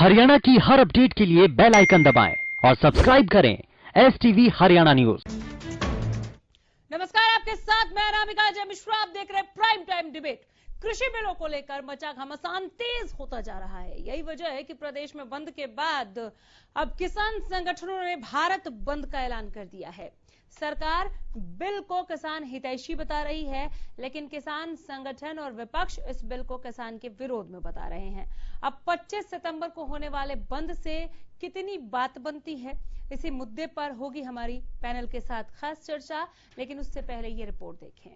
हरियाणा की हर अपडेट के लिए बेल आइकन दबाएं और सब्सक्राइब करें STV हरियाणा न्यूज। नमस्कार, आपके साथ मैं अनामिका जय मिश्रा। आप देख रहे हैं प्राइम टाइम डिबेट। कृषि बिलों को लेकर मचा घमासान तेज होता जा रहा है। यही वजह है कि प्रदेश में बंद के बाद अब किसान संगठनों ने भारत बंद का ऐलान कर दिया है। सरकार बिल को किसान हितैषी बता रही है, लेकिन किसान संगठन और विपक्ष इस बिल को किसान के विरोध में बता रहे हैं। अब 25 सितंबर को होने वाले बंद से कितनी बात बनती है, इसी मुद्दे पर होगी हमारी पैनल के साथ खास चर्चा। लेकिन उससे पहले ये रिपोर्ट देखें।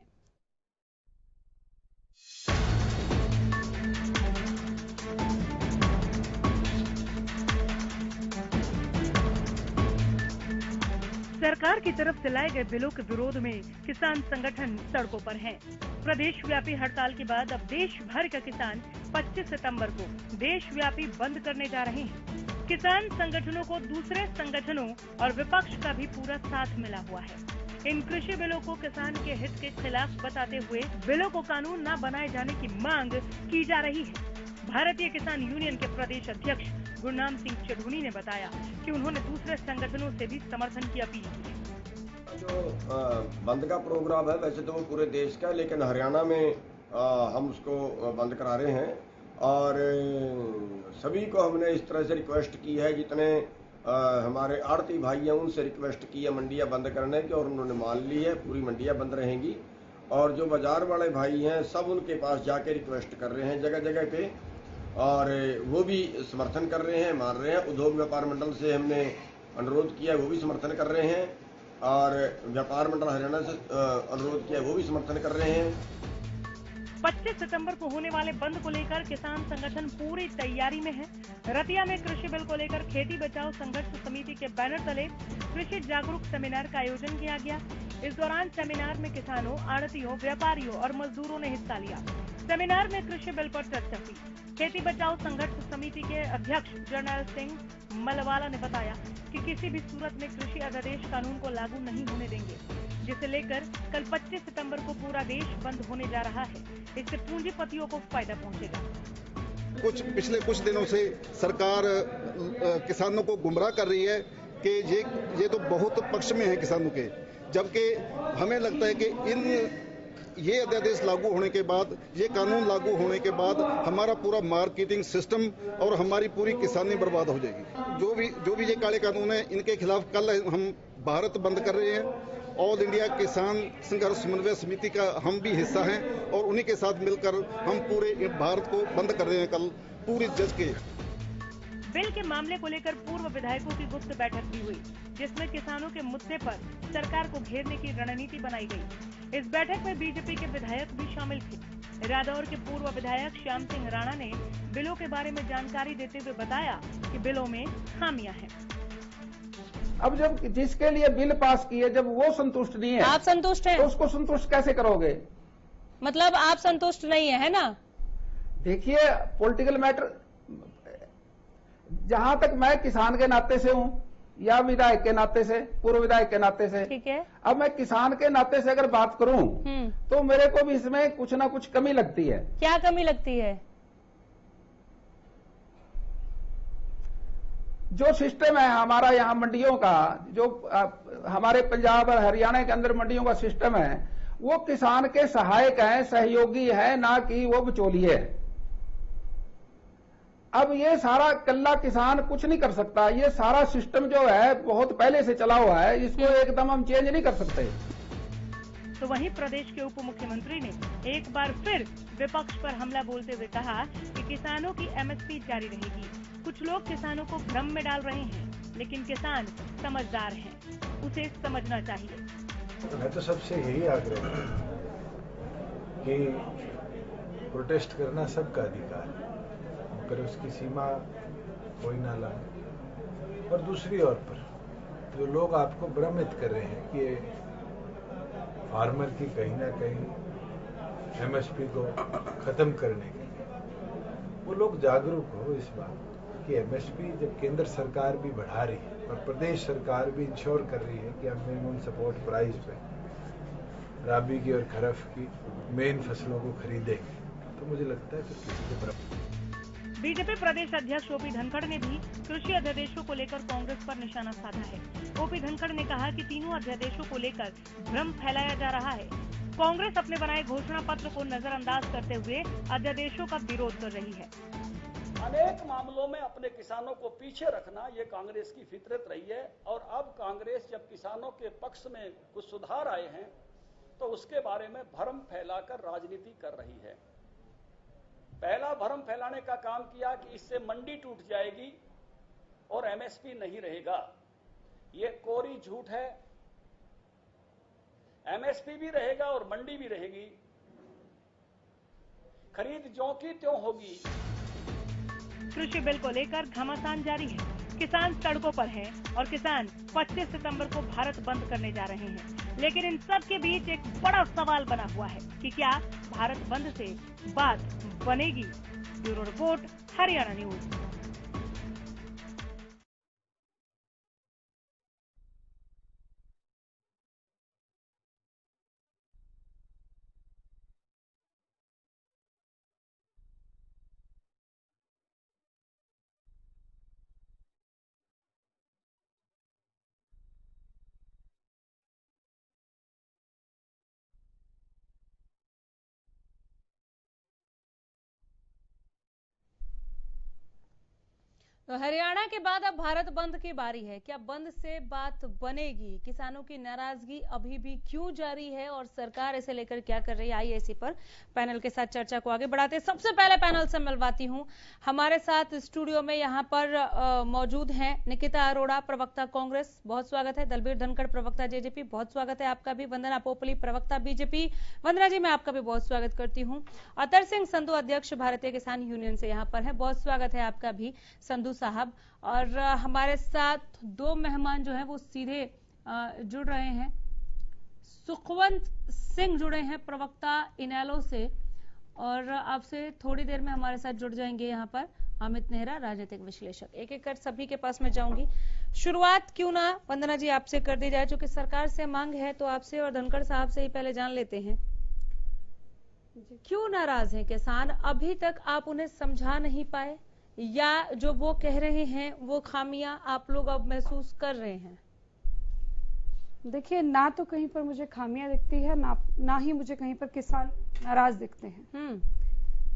सरकार की तरफ से लाए गए बिलों के विरोध में किसान संगठन सड़कों पर हैं। प्रदेश व्यापी हड़ताल के बाद अब देश भर का किसान 25 सितंबर को देशव्यापी बंद करने जा रहे हैं। किसान संगठनों को दूसरे संगठनों और विपक्ष का भी पूरा साथ मिला हुआ है। इन कृषि बिलों को किसान के हित के खिलाफ बताते हुए बिलों को कानून न बनाए जाने की मांग की जा रही है। भारतीय किसान यूनियन के प्रदेश अध्यक्ष गुरनाम सिंह चढ़ूनी ने बताया कि उन्होंने दूसरे संगठनों से भी समर्थन की अपील की है। जो बंद का प्रोग्राम है वैसे तो वो पूरे देश का है, लेकिन हरियाणा में हम उसको बंद करा रहे हैं और सभी को हमने इस तरह से रिक्वेस्ट की है, जितने हमारे आड़ती भाई हैं उनसे रिक्वेस्ट की है मंडियां बंद करने की, और उन्होंने मान ली है पूरी मंडियां बंद रहेंगी। और जो बाजार वाले भाई हैं सब उनके पास जाके रिक्वेस्ट कर रहे हैं जगह जगह पे, और वो भी समर्थन कर रहे हैं, मान रहे हैं। उद्योग व्यापार मंडल से हमने अनुरोध किया है, वो भी समर्थन कर रहे हैं, और व्यापार मंडल हरियाणा से अनुरोध किया है, वो भी समर्थन कर रहे हैं। 25 सितंबर को होने वाले बंद को लेकर किसान संगठन पूरी तैयारी में है। रतिया में कृषि बिल को लेकर खेती बचाओ संघर्ष समिति के बैनर तले कृषि जागरूक सेमिनार का आयोजन किया गया। इस दौरान सेमिनार में किसानों, आड़तियों, व्यापारियों और मजदूरों ने हिस्सा लिया। सेमिनार में कृषि बिल पर चर्चा हुई। खेती बचाओ संघर्ष समिति के अध्यक्ष जर्नैल सिंह मलवाला ने बताया कि किसी भी सूरत में कृषि अध्यादेश कानून को लागू नहीं होने देंगे, जिसे लेकर कल 25 सितंबर को पूरा देश बंद होने जा रहा है। इससे पूंजीपतियों को फायदा पहुंचेगा। पिछले कुछ दिनों से सरकार किसानों को गुमराह कर रही है कि ये तो बहुत पक्ष में है किसानों के, जबकि हमें लगता है कि ये अध्यादेश लागू होने के बाद, ये कानून लागू होने के बाद हमारा पूरा मार्केटिंग सिस्टम और हमारी पूरी किसानी बर्बाद हो जाएगी। जो भी ये काले कानून है, इनके खिलाफ कल हम भारत बंद कर रहे हैं। ऑल इंडिया किसान संघर्ष समन्वय समिति का हम भी हिस्सा हैं और उन्हीं के साथ मिलकर हम पूरे भारत को बंद कर रहे हैं कल पूरी जज के। बिल के मामले को लेकर पूर्व विधायकों की गुप्त बैठक भी हुई, जिसमें किसानों के मुद्दे पर सरकार को घेरने की रणनीति बनाई गई। इस बैठक में बीजेपी के विधायक भी शामिल थे। रादौर के पूर्व विधायक श्याम सिंह राणा ने बिलों के बारे में जानकारी देते हुए बताया कि बिलों में खामियां हैं। अब जब जिसके लिए बिल पास किए, जब वो संतुष्ट नहीं है, आप संतुष्ट हैं, तो उसको संतुष्ट कैसे करोगे? मतलब आप संतुष्ट नहीं है ना? देखिए, पॉलिटिकल मैटर, जहां तक मैं किसान के नाते से हूं या विधायक के नाते से, पूर्व विधायक के नाते से, ठीक है। अब मैं किसान के नाते से अगर बात करूं तो मेरे को भी इसमें कुछ ना कुछ कमी लगती है। क्या कमी लगती है? जो सिस्टम है हमारा यहाँ मंडियों का, जो हमारे पंजाब और हरियाणा के अंदर मंडियों का सिस्टम है, वो किसान के सहायक है, सहयोगी है, ना कि वो बिचौलिए है। अब ये सारा कल्ला किसान कुछ नहीं कर सकता। ये सारा सिस्टम जो है बहुत पहले से चला हुआ है, इसको एकदम हम चेंज नहीं कर सकते। तो वहीं प्रदेश के उप मुख्यमंत्री ने एक बार फिर विपक्ष पर हमला बोलते हुए कहा कि किसानों की MSP जारी रहेगी। कुछ लोग किसानों को भ्रम में डाल रहे हैं, लेकिन किसान समझदार हैं, उसे समझना चाहिए। मैं तो सबसे यही आग्रह कि प्रोटेस्ट करना सबका अधिकार है, पर उसकी सीमा कोई ना लाए। और दूसरी ओर पर जो लोग आपको भ्रमित कर रहे हैं कि फार्मर की कहीं ना कहीं MSP को खत्म करने के लिए, वो लोग जागरूक हो इस बात कि MSP जब केंद्र सरकार भी बढ़ा रही है और प्रदेश सरकार भी इंश्योर कर रही है कि हम मिनिमम सपोर्ट प्राइस पे राबी की और खरीफ की मेन फसलों को खरीदेंगे, तो मुझे लगता है कि किसी के बीजेपी प्रदेश अध्यक्ष ओपी धनखड़ ने भी कृषि अध्यादेशों को लेकर कांग्रेस पर निशाना साधा है। ओपी धनखड़ ने कहा कि तीनों अध्यादेशों को लेकर भ्रम फैलाया जा रहा है। कांग्रेस अपने बनाए घोषणा पत्र को नजरअंदाज करते हुए अध्यादेशों का विरोध कर रही है। अनेक मामलों में अपने किसानों को पीछे रखना ये कांग्रेस की फितरत रही है और अब कांग्रेस जब किसानों के पक्ष में कुछ सुधार आए हैं तो उसके बारे में भ्रम फैलाकर राजनीति कर रही है। पहला भ्रम फैलाने का काम किया कि इससे मंडी टूट जाएगी और एमएसपी नहीं रहेगा। ये कोरी झूठ है। एमएसपी भी रहेगा और मंडी भी रहेगी। खरीद ज्यों की त्यों होगी। कृषि बिल को लेकर घमासान जारी है। किसान सड़कों पर हैं और किसान 25 सितंबर को भारत बंद करने जा रहे हैं। लेकिन इन सब के बीच एक बड़ा सवाल बना हुआ है कि क्या भारत बंद से बात बनेगी। Bureau report, Haryana news. तो हरियाणा के बाद अब भारत बंद की बारी है। क्या बंद से बात बनेगी? किसानों की नाराजगी अभी भी क्यों जारी है और सरकार इसे लेकर क्या कर रही है? आइए इसी पर पैनल के साथ चर्चा को आगे बढ़ाते हैं। सबसे पहले पैनल से मिलवाती हूं। हमारे साथ स्टूडियो में यहां पर मौजूद हैं निकिता अरोड़ा, प्रवक्ता कांग्रेस, बहुत स्वागत है। दलबीर धनखड़, प्रवक्ता जेजेपी, बहुत स्वागत है आपका भी। वंदना पोपली, प्रवक्ता बीजेपी, वंदना जी मैं आपका भी बहुत स्वागत करती हूँ। अतर सिंह संधू, अध्यक्ष भारतीय किसान यूनियन से यहाँ पर है, बहुत स्वागत है आपका भी संधू साहब। और हमारे साथ दो मेहमान जो हैं वो सीधे जुड़ रहे हैं। सुखवंत सिंह जुड़े हैं प्रवक्ता इनेलो से और आपसे थोड़ी देर में हमारे साथ जुड़ जाएंगे यहाँ पर अमित नेहरा, राजनीतिक विश्लेषक। एक एक कर सभी के पास में जाऊंगी। शुरुआत क्यों ना वंदना जी आपसे कर दी जाए, चूंकि सरकार से मांग है तो आपसे और धनखड़ साहब से ही पहले जान लेते हैं। क्यों नाराज हैं किसान? अभी तक आप उन्हें समझा नहीं पाए या जो वो कह रहे हैं वो खामियां आप लोग अब महसूस कर रहे हैं? देखिए, ना तो कहीं पर मुझे खामियां दिखती है, ना ही मुझे कहीं पर किसान नाराज दिखते हैं।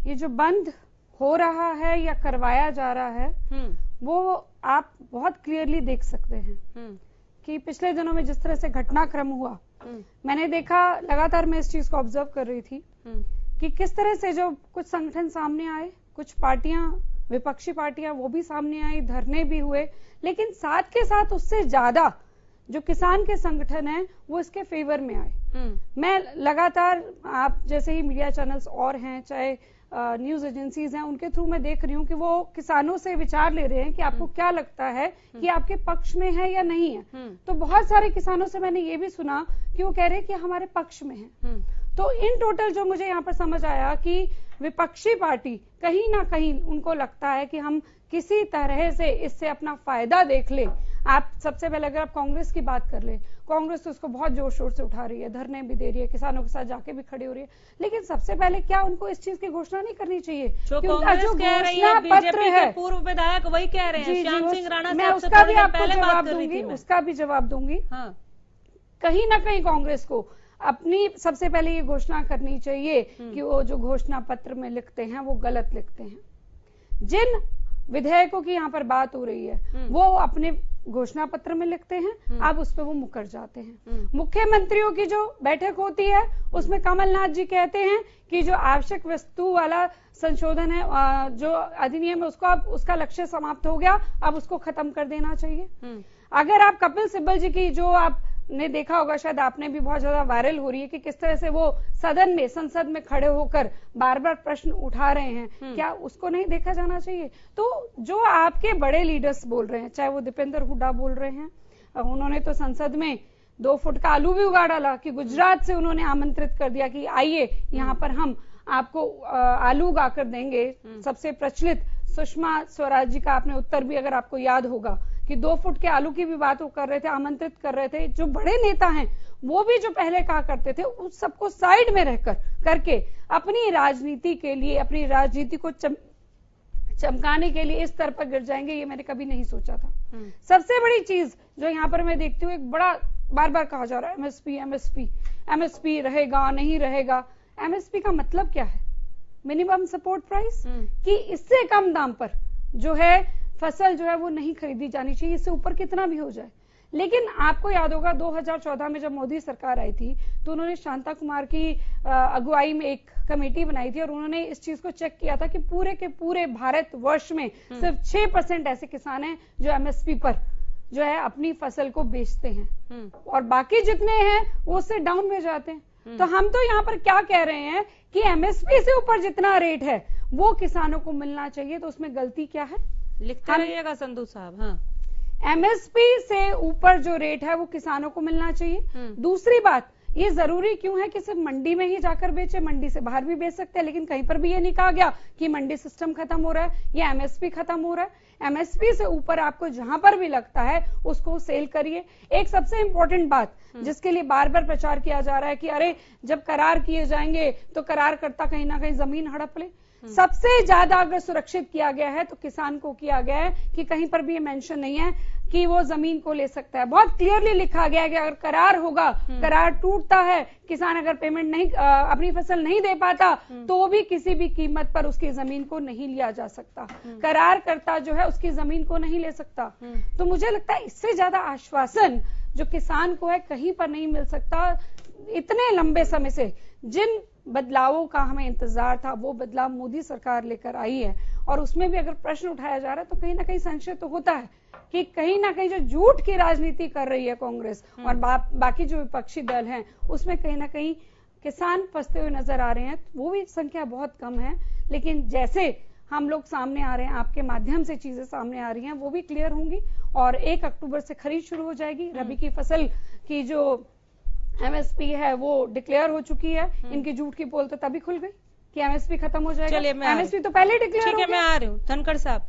ये जो बंद हो रहा है या करवाया जा रहा है वो आप बहुत क्लियरली देख सकते हैं कि पिछले दिनों में जिस तरह से घटनाक्रम हुआ, मैंने देखा, लगातार मैं इस चीज को ऑब्जर्व कर रही थी कि किस तरह से जो कुछ संगठन सामने आए, कुछ पार्टियां, विपक्षी पार्टियां वो भी सामने आई, धरने भी हुए, लेकिन साथ के साथ उससे ज्यादा जो किसान के संगठन हैं वो इसके फेवर में आए। मैं लगातार, आप जैसे ही मीडिया चैनल्स और हैं, चाहे न्यूज एजेंसीज हैं, उनके थ्रू मैं देख रही हूँ कि वो किसानों से विचार ले रहे हैं कि आपको क्या लगता है कि आपके पक्ष में है या नहीं है। तो बहुत सारे किसानों से मैंने ये भी सुना कि वो कह रहे हैं कि हमारे पक्ष में है। तो इन टोटल जो मुझे यहाँ पर समझ आया कि विपक्षी पार्टी कहीं ना कहीं उनको लगता है कि हम किसी तरह से इससे अपना फायदा देख ले। आप सबसे पहले अगर आप कांग्रेस की बात कर ले, कांग्रेस तो उसको बहुत जोर शोर से उठा रही है, धरने भी दे रही है, किसानों के साथ जाके भी खड़ी हो रही है, लेकिन सबसे पहले क्या उनको इस चीज की घोषणा नहीं करनी चाहिए? जो कांग्रेस कह रही है, बीजेपी के पूर्व विधायक वही कह रहे हैं, श्याम सिंह राणा, मैं उसका भी आपको जवाब दूंगी, उसका भी जवाब दूंगी। कहीं ना कहीं कांग्रेस को अपनी सबसे पहले ये घोषणा करनी चाहिए कि वो जो घोषणा पत्र में लिखते हैं वो गलत लिखते हैं। जिन विधेयकों की यहाँ पर बात हो रही है वो अपने घोषणा पत्र में लिखते हैं, अब उस पर वो मुकर जाते हैं। मुख्यमंत्रियों की जो बैठक होती है उसमें कमलनाथ जी कहते हैं कि जो आवश्यक वस्तु वाला संशोधन है, जो अधिनियम है, उसको अब उसका लक्ष्य समाप्त हो गया, अब उसको खत्म कर देना चाहिए। अगर आप कपिल सिब्बल जी की जो आप ने देखा होगा, शायद आपने भी, बहुत ज्यादा वायरल हो रही है कि किस तरह से वो सदन में, संसद में खड़े होकर बार बार प्रश्न उठा रहे हैं, क्या उसको नहीं देखा जाना चाहिए? तो जो आपके बड़े लीडर्स बोल रहे हैं, चाहे वो दीपेंद्र हुड्डा बोल रहे हैं, उन्होंने तो संसद में 2 फुट का आलू भी उगा डाला कि गुजरात से उन्होंने आमंत्रित कर दिया कि आइए यहाँ पर हम आपको आलू उगा कर देंगे। सबसे प्रचलित सुषमा स्वराज जी का आपने उत्तर भी अगर आपको याद होगा कि 2 फुट के आलू की भी बात वो कर रहे थे, आमंत्रित कर रहे थे। जो बड़े नेता हैं वो भी जो पहले कहा करते थे उस सबको साइड में रहकर करके अपनी राजनीति के लिए, अपनी राजनीति को चमकाने के लिए इस स्तर पर गिर जाएंगे, ये मैंने कभी नहीं सोचा था। सबसे बड़ी चीज जो यहाँ पर मैं देखती हूँ, एक बड़ा बार बार कहा जा रहा है एमएसपी एमएसपी एमएसपी रहेगा नहीं रहेगा। एमएसपी का मतलब क्या है? मिनिमम सपोर्ट प्राइस, कि इससे कम दाम पर जो है फसल जो है वो नहीं खरीदी जानी चाहिए, इससे ऊपर कितना भी हो जाए। लेकिन आपको याद होगा 2014 में जब मोदी सरकार आई थी तो उन्होंने शांता कुमार की अगुवाई में एक कमेटी बनाई थी और उन्होंने इस चीज को चेक किया था कि पूरे के पूरे भारत वर्ष में सिर्फ 6% ऐसे किसान हैं जो एमएसपी पर जो है अपनी फसल को बेचते हैं और बाकी जितने हैं वो उससे डाउन में जाते हैं। तो हम तो यहाँ पर क्या कह रहे हैं कि एमएसपी से ऊपर जितना रेट है वो किसानों को मिलना चाहिए। तो उसमें गलती क्या है? लिखते रहिएगा संधू साहब। हाँ, एमएसपी से ऊपर जो रेट है वो किसानों को मिलना चाहिए। दूसरी बात, ये जरूरी क्यों है कि सिर्फ मंडी में ही जाकर बेचे? मंडी से बाहर भी बेच सकते हैं, लेकिन कहीं पर भी ये नहीं कहा गया कि मंडी सिस्टम खत्म हो रहा है या एमएसपी खत्म हो रहा है। एमएसपी से ऊपर आपको जहां पर भी लगता है उसको सेल करिए। एक सबसे इंपॉर्टेंट बात जिसके लिए बार बार प्रचार किया जा रहा है कि अरे जब करार किए जाएंगे तो करारकर्ता कहीं ना कहीं जमीन हड़प ले। सबसे ज्यादा अगर सुरक्षित किया गया है तो किसान को किया गया है कि कहीं पर भी ये मेंशन नहीं है कि वो जमीन को ले सकता है। बहुत क्लियरली लिखा गया है कि अगर करार होगा, करार टूटता है, किसान अगर पेमेंट नहीं अपनी फसल नहीं दे पाता तो भी किसी भी कीमत पर उसकी जमीन को नहीं लिया जा सकता। करारकर्ता जो है उसकी जमीन को नहीं ले सकता। तो मुझे लगता है इससे ज्यादा आश्वासन जो किसान को है कहीं पर नहीं मिल सकता। इतने लंबे समय से जिन बदलावों का हमें इंतजार था वो बदलाव मोदी सरकार लेकर आई है और उसमें भी अगर प्रश्न उठाया जा रहा है तो कहीं ना कहीं संशय तो होता है कि कहीं ना कहीं जो झूठ की राजनीति कर रही है कांग्रेस और बाकी जो विपक्षी दल हैं उसमें कहीं ना कहीं किसान फंसते हुए नजर आ रहे हैं। वो भी संख्या बहुत कम है, लेकिन जैसे हम लोग सामने आ रहे हैं, आपके माध्यम से चीजें सामने आ रही हैं, वो भी क्लियर होंगी और 1 अक्टूबर से खरीद शुरू हो जाएगी। रबी की फसल की जो एमएसपी है वो डिक्लेयर हो चुकी है। इनकी झूठ की पोल तो तभी खुल गई कि एमएसपी खत्म हो जाएगा। चलिए, एमएसपी तो पहले डिक्लेयर हो गया। ठीक है, मैं आ रही हूँ। धनखड़ साहब,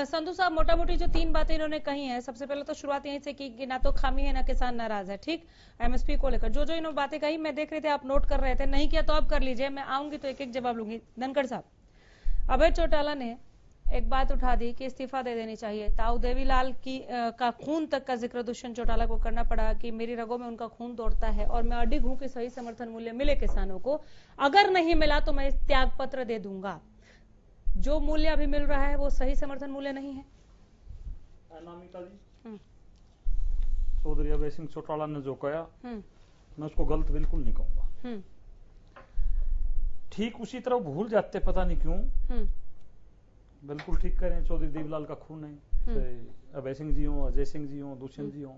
संधू साहब, मोटा मोटी जो 3 बातें इन्होंने कही हैं, सबसे पहले तो शुरुआत यहीं से की कि ना तो खामी है ना किसान नाराज है। ठीक, एमएसपी को लेकर जो जो इन्होंने बातें कही मैं देख रहे थे, आप नोट कर रहे थे, नहीं किया तो आप कर लीजिए, मैं आऊंगी तो एक एक जवाब लूंगी। धनखड़ साहब, अभय चौटाला ने एक बात उठा दी कि इस्तीफा दे देनी चाहिए। ताऊ देवीलाल की का खून तक का जिक्र दुष्यंत चौटाला को करना पड़ा कि मेरी रगों में उनका खून दौड़ता है और मैं अडिग हूं कि सही समर्थन मूल्य मिले किसानों को। अगर नहीं मिला तो मैं त्याग पत्र दे दूंगा। जो मूल्य अभी मिल रहा है वो सही समर्थन मूल्य नहीं है। अनामिका जी, चौधरी अभय सिंह चौटाला ने जो कहा मैं उसको गलत बिल्कुल नहीं कहूंगा। ठीक उसी तरह भूल जाते, पता नहीं क्यों। बिल्कुल ठीक करें, चौधरी देवीलाल का खून है, अभय सिंह जी हो, अजय सिंह जी हो, दुष्यंत जी हो,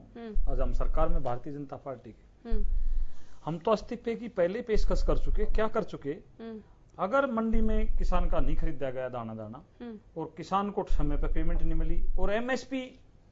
आज हम सरकार में भारतीय जनता पार्टी के। हम तो इस्तीफे की पहले पेशकश कर चुके। क्या कर चुके? अगर मंडी में किसान का नहीं खरीदा गया दाना दाना और किसान को समय पर पेमेंट नहीं मिली और एमएसपी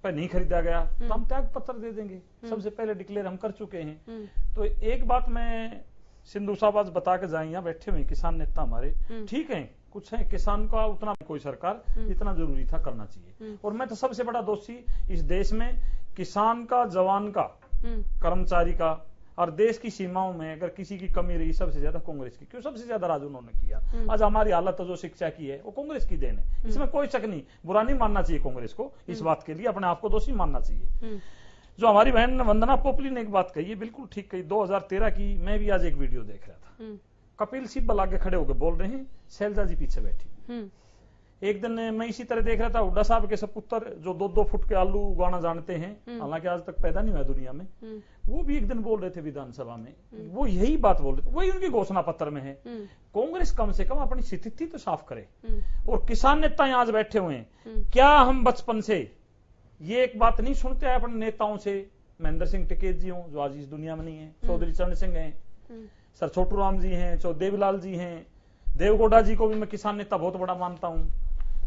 पर नहीं खरीदा गया तो हम त्याग पत्र दे देंगे। सबसे पहले डिक्लेयर हम कर चुके हैं। तो एक बात मैं सिंधु साहब आज बता के जाए, यहाँ बैठे हुए किसान नेता हमारे ठीक है, कुछ है किसान का उतना कोई सरकार जितना जरूरी था करना चाहिए। और मैं तो सबसे बड़ा दोषी इस देश में किसान का, जवान का, कर्मचारी का और देश की सीमाओं में अगर किसी की कमी रही सबसे ज्यादा कांग्रेस की। क्यों? सबसे ज्यादा राज उन्होंने किया। आज हमारी हालत जो शिक्षा की है वो कांग्रेस की देन है, इसमें कोई शक नहीं। बुरा नहीं मानना चाहिए कांग्रेस को, इस बात के लिए अपने आप को दोषी मानना चाहिए। जो हमारी बहन वंदना पोपली ने एक बात कही है, बिल्कुल ठीक कही। 2013 की मैं भी आज एक वीडियो देख रहा था, कपिल सिब्बल आगे खड़े होकर बोल रहे हैं, शैलजा जी पीछे बैठी। एक दिन मैं इसी तरह देख रहा था, हुड्डा साहब के सपुत्र जो 2-2 फुट के आलू उगाना जानते हैं, हालांकि आज तक पैदा नहीं हुआ दुनिया में, वो भी एक दिन बोल रहे थे विधानसभा में, वो यही बात बोल रहे थे, वही उनकी घोषणा पत्र में है। कांग्रेस कम से कम अपनी स्थिति तो साफ करे। और किसान नेता आज बैठे हुए हैं, क्या हम बचपन से ये एक बात नहीं सुनते हैं अपने नेताओं से? महेंद्र सिंह टिकैत जी हो जो आज इस दुनिया में नहीं है, चौधरी चरण सिंह हैं, सर छोटू राम जी हैं, चौधरी देवीलाल जी हैं, देवगौड़ा जी को भी मैं किसान नेता बहुत बड़ा मानता हूं।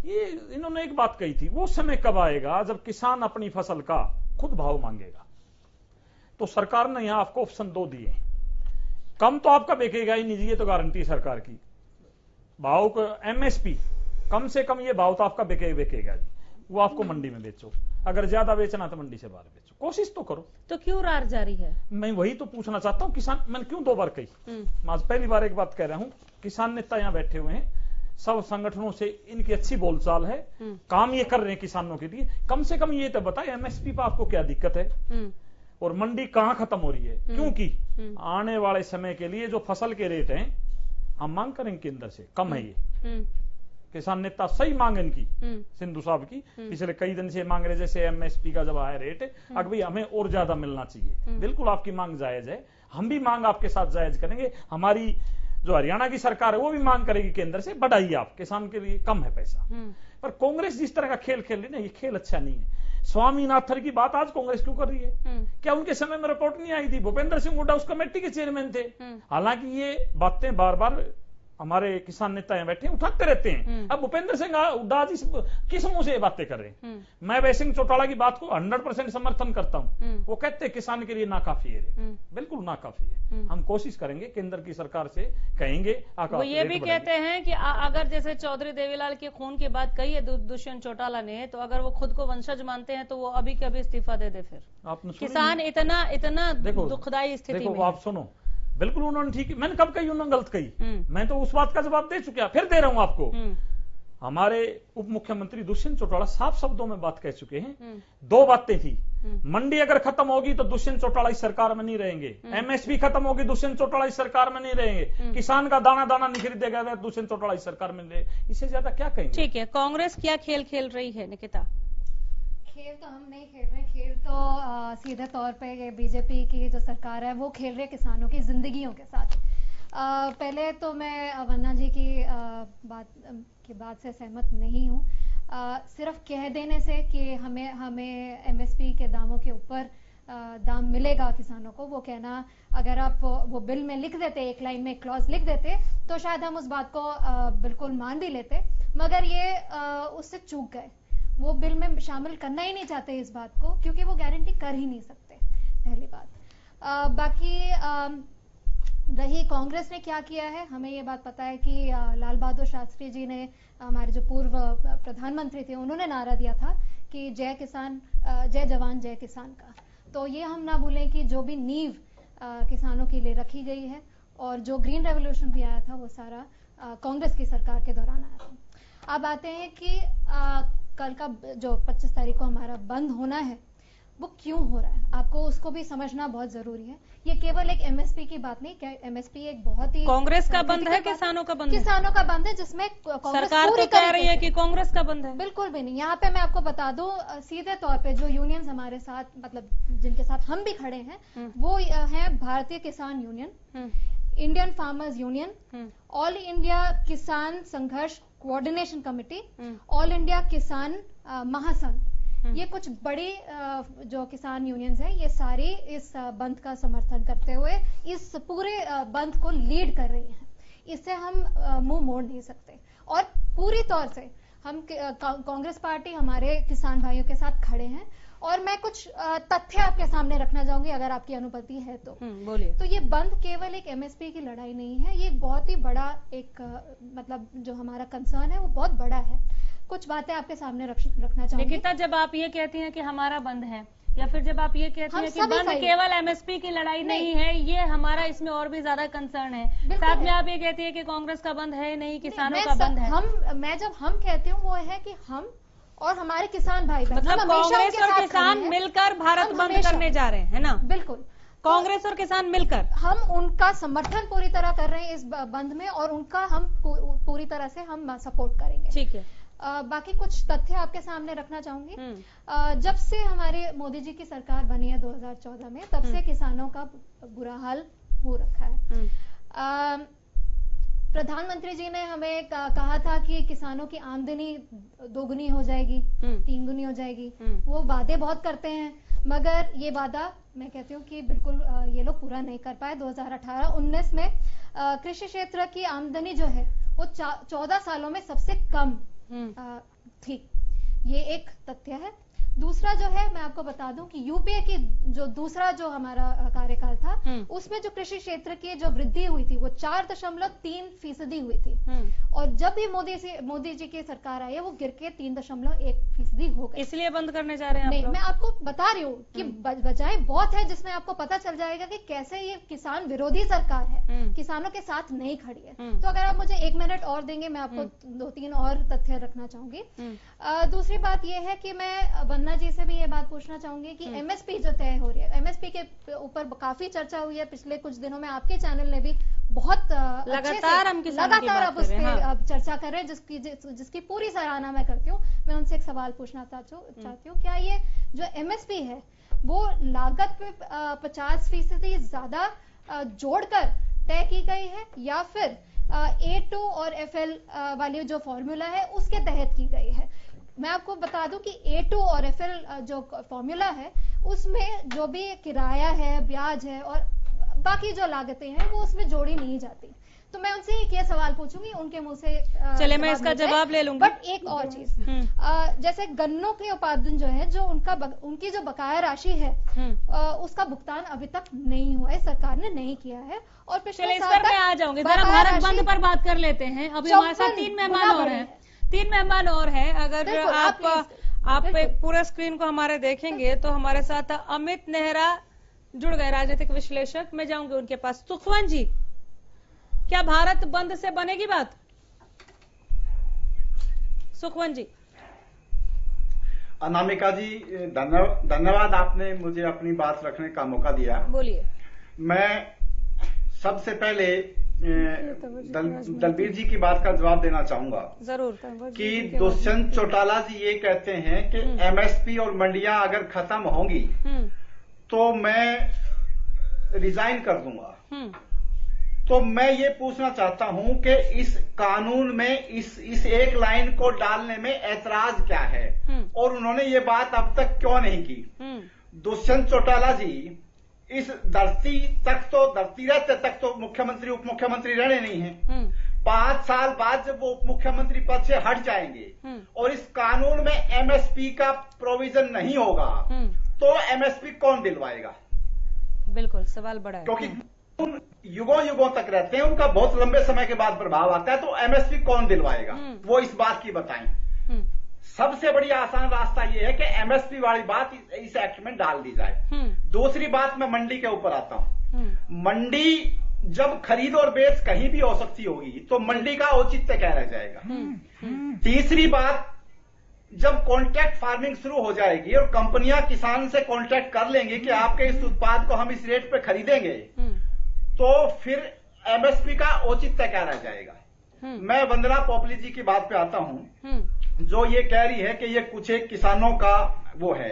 ये इन्होंने एक बात कही थी, वो समय कब आएगा जब किसान अपनी फसल का खुद भाव मांगेगा? तो सरकार ने यहां आपको ऑप्शन 2 दिए। कम तो आपका बिकेगा ही नहीं, ये तो गारंटी सरकार की। भाव का एमएसपी कम से कम ये भाव तो आपका बिकेगा जी, वो आपको मंडी में बेचो। अगर ज्यादा बेचना तो मंडी से बाहर बेचो, कोशिश तो करो। तो क्यों रार जारी है? मैं वही तो पूछना चाहता हूं। किसान, मैंने क्यों 2 बार कही? मैं आज पहली बार एक बात कह रहा हूं, किसान नेता यहां बैठे हुए हैं, सब संगठनों से इनकी अच्छी बोलचाल है, काम ये कर रहे हैं किसानों के लिए। कम से कम ये तो बताए एमएसपी पर आपको क्या दिक्कत है और मंडी कहां खत्म हो रही है, क्योंकि आने वाले समय के लिए जो फसल के रेट हैं हम मांग करेंगे केंद्र से, कम है ये। किसान नेता सही मांग इनकी सिंधु साहब की पिछले कई दिन से मांग रहे, जैसे एमएसपी का जब आया रेट, अगर भाई हमें और ज्यादा मिलना चाहिए। बिल्कुल आपकी मांग जायज है, हम भी मांग आपके साथ जायज करेंगे। हमारी जो हरियाणा की सरकार है वो भी मांग करेगी केंद्र से, बढ़ाइए आप, किसान के लिए कम है पैसा। पर कांग्रेस जिस तरह का खेल खेल रही है ना, ये खेल अच्छा नहीं है। स्वामीनाथन की बात आज कांग्रेस क्यों कर रही है? क्या उनके समय में रिपोर्ट नहीं आई थी? भूपेंद्र सिंह हुड्डा उस कमेटी के चेयरमैन थे। हालांकि ये बातें बार बार हमारे किसान नेता यहाँ बैठे उठाते रहते हैं। अब भूपेंद्र सिंह हुड्डा जी किस मुंह से ये बातें कर रहे हैं? मैं वैसे चौटाला की बात को 100% समर्थन करता हूं। वो कहते हैं किसान के लिए नाकाफी है, बिल्कुल नाकाफी है। हम कोशिश करेंगे केंद्र की सरकार से, कहेंगे वो ये भी कहते हैं कि अगर जैसे चौधरी देवीलाल के खून की बात कही है दुष्यंत चौटाला ने, तो अगर वो खुद को वंशज मानते हैं तो वो अभी के अभी इस्तीफा दे दे। फिर किसान इतना दुखदायी स्थिति में। आप सुनो, बिल्कुल उन्होंने ठीक, मैंने कब कही उन्होंने गलत कही? मैं तो उस बात का जवाब दे चुका, फिर दे रहा हूं आपको। हमारे उप मुख्यमंत्री दुष्यंत चौटाला साफ शब्दों में बात कह चुके हैं। दो बातें थी, मंडी अगर खत्म होगी तो दुष्यंत चौटाला इस सरकार में नहीं रहेंगे, एमएसपी खत्म होगी दुष्यंत चौटाला इस सरकार में नहीं रहेंगे, किसान का दाना दाना नहीं खरीदेगा दुष्यंत चौटाला इस सरकार में नहीं रहेगा। इससे ज्यादा क्या कहेंगे? ठीक है, कांग्रेस क्या खेल खेल रही है निकिता? खेल तो हम नहीं खेल रहे, खेल तो सीधे तौर पे ये बीजेपी की जो सरकार है वो खेल रही है किसानों की जिंदगियों के साथ। पहले तो मैं वन्ना जी की बात से सहमत नहीं हूँ। सिर्फ कह देने से कि हमें एमएसपी के दामों के ऊपर दाम मिलेगा किसानों को, वो कहना, अगर आप वो बिल में लिख देते, एक लाइन में क्लॉज लिख देते, तो शायद हम उस बात को बिल्कुल मान भी लेते, मगर ये उससे चूक गए। वो बिल में शामिल करना ही नहीं चाहते इस बात को, क्योंकि वो गारंटी कर ही नहीं सकते, पहली बात। बाकी रही कांग्रेस ने क्या किया है, हमें ये बात पता है कि लाल बहादुर शास्त्री जी ने, हमारे जो पूर्व प्रधानमंत्री थे, उन्होंने नारा दिया था कि जय किसान, जय जवान जय किसान का। तो ये हम ना भूलें कि जो भी नींव किसानों के लिए रखी गई है और जो ग्रीन रेवोल्यूशन भी आया था, वो सारा कांग्रेस की सरकार के दौरान आया था। अब आते हैं कि कल का जो 25 तारीख को हमारा बंद होना है, वो क्यों हो रहा है, आपको उसको भी समझना बहुत जरूरी है। ये केवल एक एमएसपी की बात नहीं, एमएसपी एक बहुत ही कांग्रेस का बंद है, किसानों का बंद है, किसानों का बंद है, जिसमें सरकार तो कह रही है कि कांग्रेस का बंद है। बिल्कुल भी नहीं। यहाँ पे मैं आपको बता दूं, सीधे तौर पे जो यूनियंस हमारे साथ, मतलब जिनके साथ हम भी खड़े हैं, वो है भारतीय किसान union, Indian farmers union, all India किसान संघर्ष कोऑर्डिनेशन कमेटी, ऑल इंडिया किसान महासंघ। ये कुछ बड़ी जो किसान यूनियंस हैं, ये सारी इस बंद का समर्थन करते हुए इस पूरे बंद को लीड कर रही हैं। इससे हम मुंह मोड़ नहीं सकते, और पूरी तौर से हम कांग्रेस पार्टी हमारे किसान भाइयों के साथ खड़े हैं। और मैं कुछ तथ्य आपके सामने रखना चाहूंगी, अगर आपकी अनुमति है तो। बोलिए। तो ये बंद केवल एक एमएसपी की लड़ाई नहीं है, ये बहुत ही बड़ा एक मतलब जो हमारा कंसर्न है वो बहुत बड़ा है। कुछ बातें आपके सामने रखना चाहूंगी। निकिता, जब आप ये कहती हैं कि हमारा बंद है, या फिर जब आप ये कहती हैं कि बंद केवल एमएसपी की लड़ाई नहीं है, ये हमारा इसमें और भी ज्यादा कंसर्न है, साथ में आप ये कहती है कि कांग्रेस का बंद है नहीं, किसानों का बंद है। मैं जब हम कहती हूँ वो है कि हम और हमारे किसान भाई, मतलब कांग्रेस और किसान मिलकर भारत बंद करने जा रहे हैं, है ना? बिल्कुल, कांग्रेस और किसान मिलकर हम उनका समर्थन पूरी तरह कर रहे हैं इस बंद में, और उनका हम पूरी तरह से हम सपोर्ट करेंगे। ठीक है। बाकी कुछ तथ्य आपके सामने रखना चाहूंगी। जब से हमारे मोदी जी की सरकार बनी है 2014 में, तब से किसानों का बुरा हाल हो रखा है। प्रधानमंत्री जी ने हमें कहा था कि किसानों की आमदनी दोगुनी हो जाएगी, 3 गुनी हो जाएगी। वो वादे बहुत करते हैं, मगर ये वादा मैं कहती हूँ कि बिल्कुल ये लोग पूरा नहीं कर पाए। 2018-19 में कृषि क्षेत्र की आमदनी जो है वो 14 सालों में सबसे कम थी। ये एक तथ्य है। दूसरा जो है मैं आपको बता दूं कि यूपीए की जो दूसरा जो हमारा कार्यकाल था उसमें जो कृषि क्षेत्र की जो वृद्धि हुई थी वो 4.3% हुई थी और जब भी मोदी जी की सरकार आई है वो गिर के 3.1% हो गई। इसलिए बंद करने जा रहे हैं नहीं, मैं आपको बता रही हूँ कि वजह बहुत है जिसमें आपको पता चल जाएगा कि कैसे ये किसान विरोधी सरकार है, किसानों के साथ नहीं खड़ी है। तो अगर आप मुझे 1 मिनट और देंगे मैं आपको 2-3 और तथ्य रखना चाहूंगी। दूसरी बात ये है कि मैं वन्ना जी से भी ये बात पूछना चाहूंगी कि एमएसपी जो तय हो रही है, एमएसपी के ऊपर काफी चर्चा हुई है पिछले कुछ दिनों में, आपके चैनल ने भी बहुत लगातार आप उस पर चर्चा कर रहे हैं जिसकी पूरी सराहना मैं करती हूँ। मैं उनसे एक सवाल पूछना चाहती हूँ, क्या ये जो एमएसपी है वो लागत पे 50% ज्यादा जोड़कर तय की गई है या फिर A2 और FL वाली जो फॉर्मूला है उसके तहत की गई है? मैं आपको बता दूं कि A2 और FL जो फॉर्मूला है उसमें जो भी किराया है, ब्याज है और बाकी जो लागतें हैं वो उसमें जोड़ी नहीं जाती। तो मैं उनसे एक ये सवाल पूछूंगी, उनके मुंह से चले मैं इसका जवाब ले लूंगी। बट एक और चीज, जैसे गन्नों के उत्पादन जो है, जो उनकी जो बकाया राशि है उसका भुगतान अभी तक नहीं हुआ है, सरकार ने नहीं किया है। और पिछले इस पर मैं आ जाऊंगी, जरा भारत बंद पर बात कर लेते हैं। अभी हमारे साथ 3 मेहमान और हैं। अगर आप एक पूरा स्क्रीन को हमारे देखेंगे तो हमारे साथ अमित नेहरा जुड़ गए, राजनीतिक विश्लेषक। मैं जाऊंगी उनके पास। सुखवंत जी, क्या भारत बंद से बनेगी बात? सुखवंत जी। अनामिका जी, धन्यवाद, आपने मुझे अपनी बात रखने का मौका दिया। बोलिए। मैं सबसे पहले दलबीर जी की बात का जवाब देना चाहूंगा। जरूर। कि दुष्यंत चौटाला जी ये कहते हैं कि एमएसपी और मंडियां अगर खत्म होंगी तो मैं रिजाइन कर दूंगा। तो मैं ये पूछना चाहता हूं कि इस कानून में इस एक लाइन को डालने में ऐतराज क्या है और उन्होंने ये बात अब तक क्यों नहीं की? दुष्यंत चौटाला जी इस धरती रहते तक तो मुख्यमंत्री उप मुख्यमंत्री रहने नहीं है। 5 साल बाद जब वो उप मुख्यमंत्री पद से हट जाएंगे और इस कानून में एमएसपी का प्रोविजन नहीं होगा तो एमएसपी कौन दिलवाएगा? बिल्कुल सवाल बड़ा है, क्योंकि युगों तक रहते हैं, उनका बहुत लंबे समय के बाद प्रभाव आता है, तो एमएसपी कौन दिलवाएगा? वो इस बात की बताएं। सबसे बड़ी आसान रास्ता यह है कि एमएसपी वाली बात इस एक्ट में डाल दी जाए। दूसरी बात, मैं मंडी के ऊपर आता हूं। मंडी जब खरीद और बेच कहीं भी हो सकती होगी तो मंडी का औचित्य क्या रह जाएगा? तीसरी बात, जब कॉन्ट्रैक्ट फार्मिंग शुरू हो जाएगी और कंपनियां किसान से कॉन्ट्रैक्ट कर लेंगे कि आपके इस उत्पाद को हम इस रेट पे खरीदेंगे, तो फिर एमएसपी का औचित्य क्या रह जाएगा? मैं वंदना पोपली जी की बात पे आता हूं, जो ये कह रही है कि ये कुछ एक किसानों का वो है।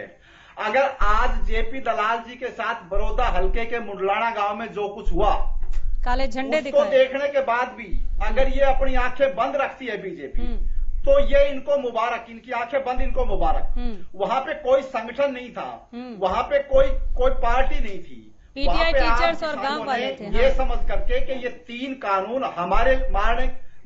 अगर आज जेपी दलाल जी के साथ बड़ौदा हलके के मुंडलाना गांव में जो कुछ हुआ, काले झंडे उसको देखने के बाद भी अगर ये अपनी आंखें बंद रखती है बीजेपी, तो ये इनको मुबारक, इनकी आंखें बंद इनको मुबारक। वहां पे कोई संगठन नहीं था, वहां पे कोई पार्टी नहीं थी, पीटीआई टीचर्स और गांव वाले थे। ये समझ करके कि ये 3 कानून हमारे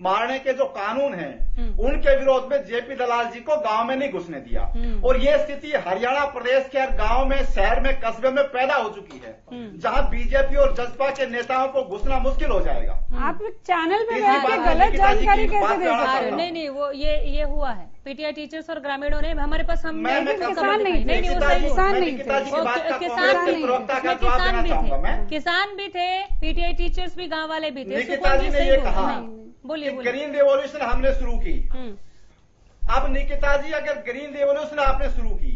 मारने के जो कानून हैं उनके विरोध में जेपी दलाल जी को गांव में नहीं घुसने दिया। और ये स्थिति हरियाणा प्रदेश के हर गांव में, शहर में, कस्बे में पैदा हो चुकी है, जहां बीजेपी और जसपा के नेताओं को घुसना मुश्किल हो जाएगा। आप चैनल पे गलत जानकारी कैसे दे सकते हैं? नहीं, वो ये हुआ है। पीटीआई टीचर्स और ग्रामीणों ने हमारे पास किसान नहीं थे, किसान भी थे, पीटीआई टीचर्स भी, गांव वाले भी थे। निकिता जी ने ये कहा बोलिए। ग्रीन रेवोल्यूशन हमने शुरू की। अब निकिता जी, अगर ग्रीन रेवोल्यूशन आपने शुरू की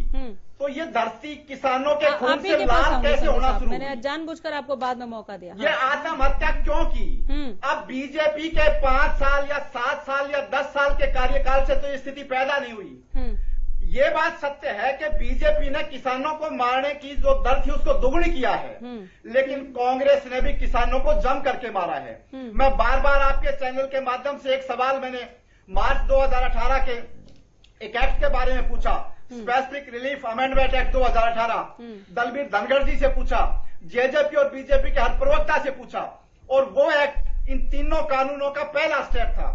तो ये धरती किसानों के खून से लाल कैसे होना शुरू? मैंने जानबूझकर आपको बाद में मौका दिया। ये आत्महत्या क्यों की? अब बीजेपी के 5 साल या 7 साल या 10 साल के कार्यकाल से तो ये स्थिति पैदा नहीं हुई। ये बात सत्य है कि बीजेपी ने किसानों को मारने की जो दर थी उसको दुगनी किया है, लेकिन कांग्रेस ने भी किसानों को जम करके मारा है। मैं बार बार आपके चैनल के माध्यम से एक सवाल मैंने मार्च 2018 के एक एक्ट के बारे में पूछा, specific relief amendment act 2018, Dalbir Dhankhar ji से पूछा, जेजेपी और बीजेपी के हर प्रवक्ता से पूछा, और वो एक्ट इन तीनों कानूनों का पहला स्टेप था।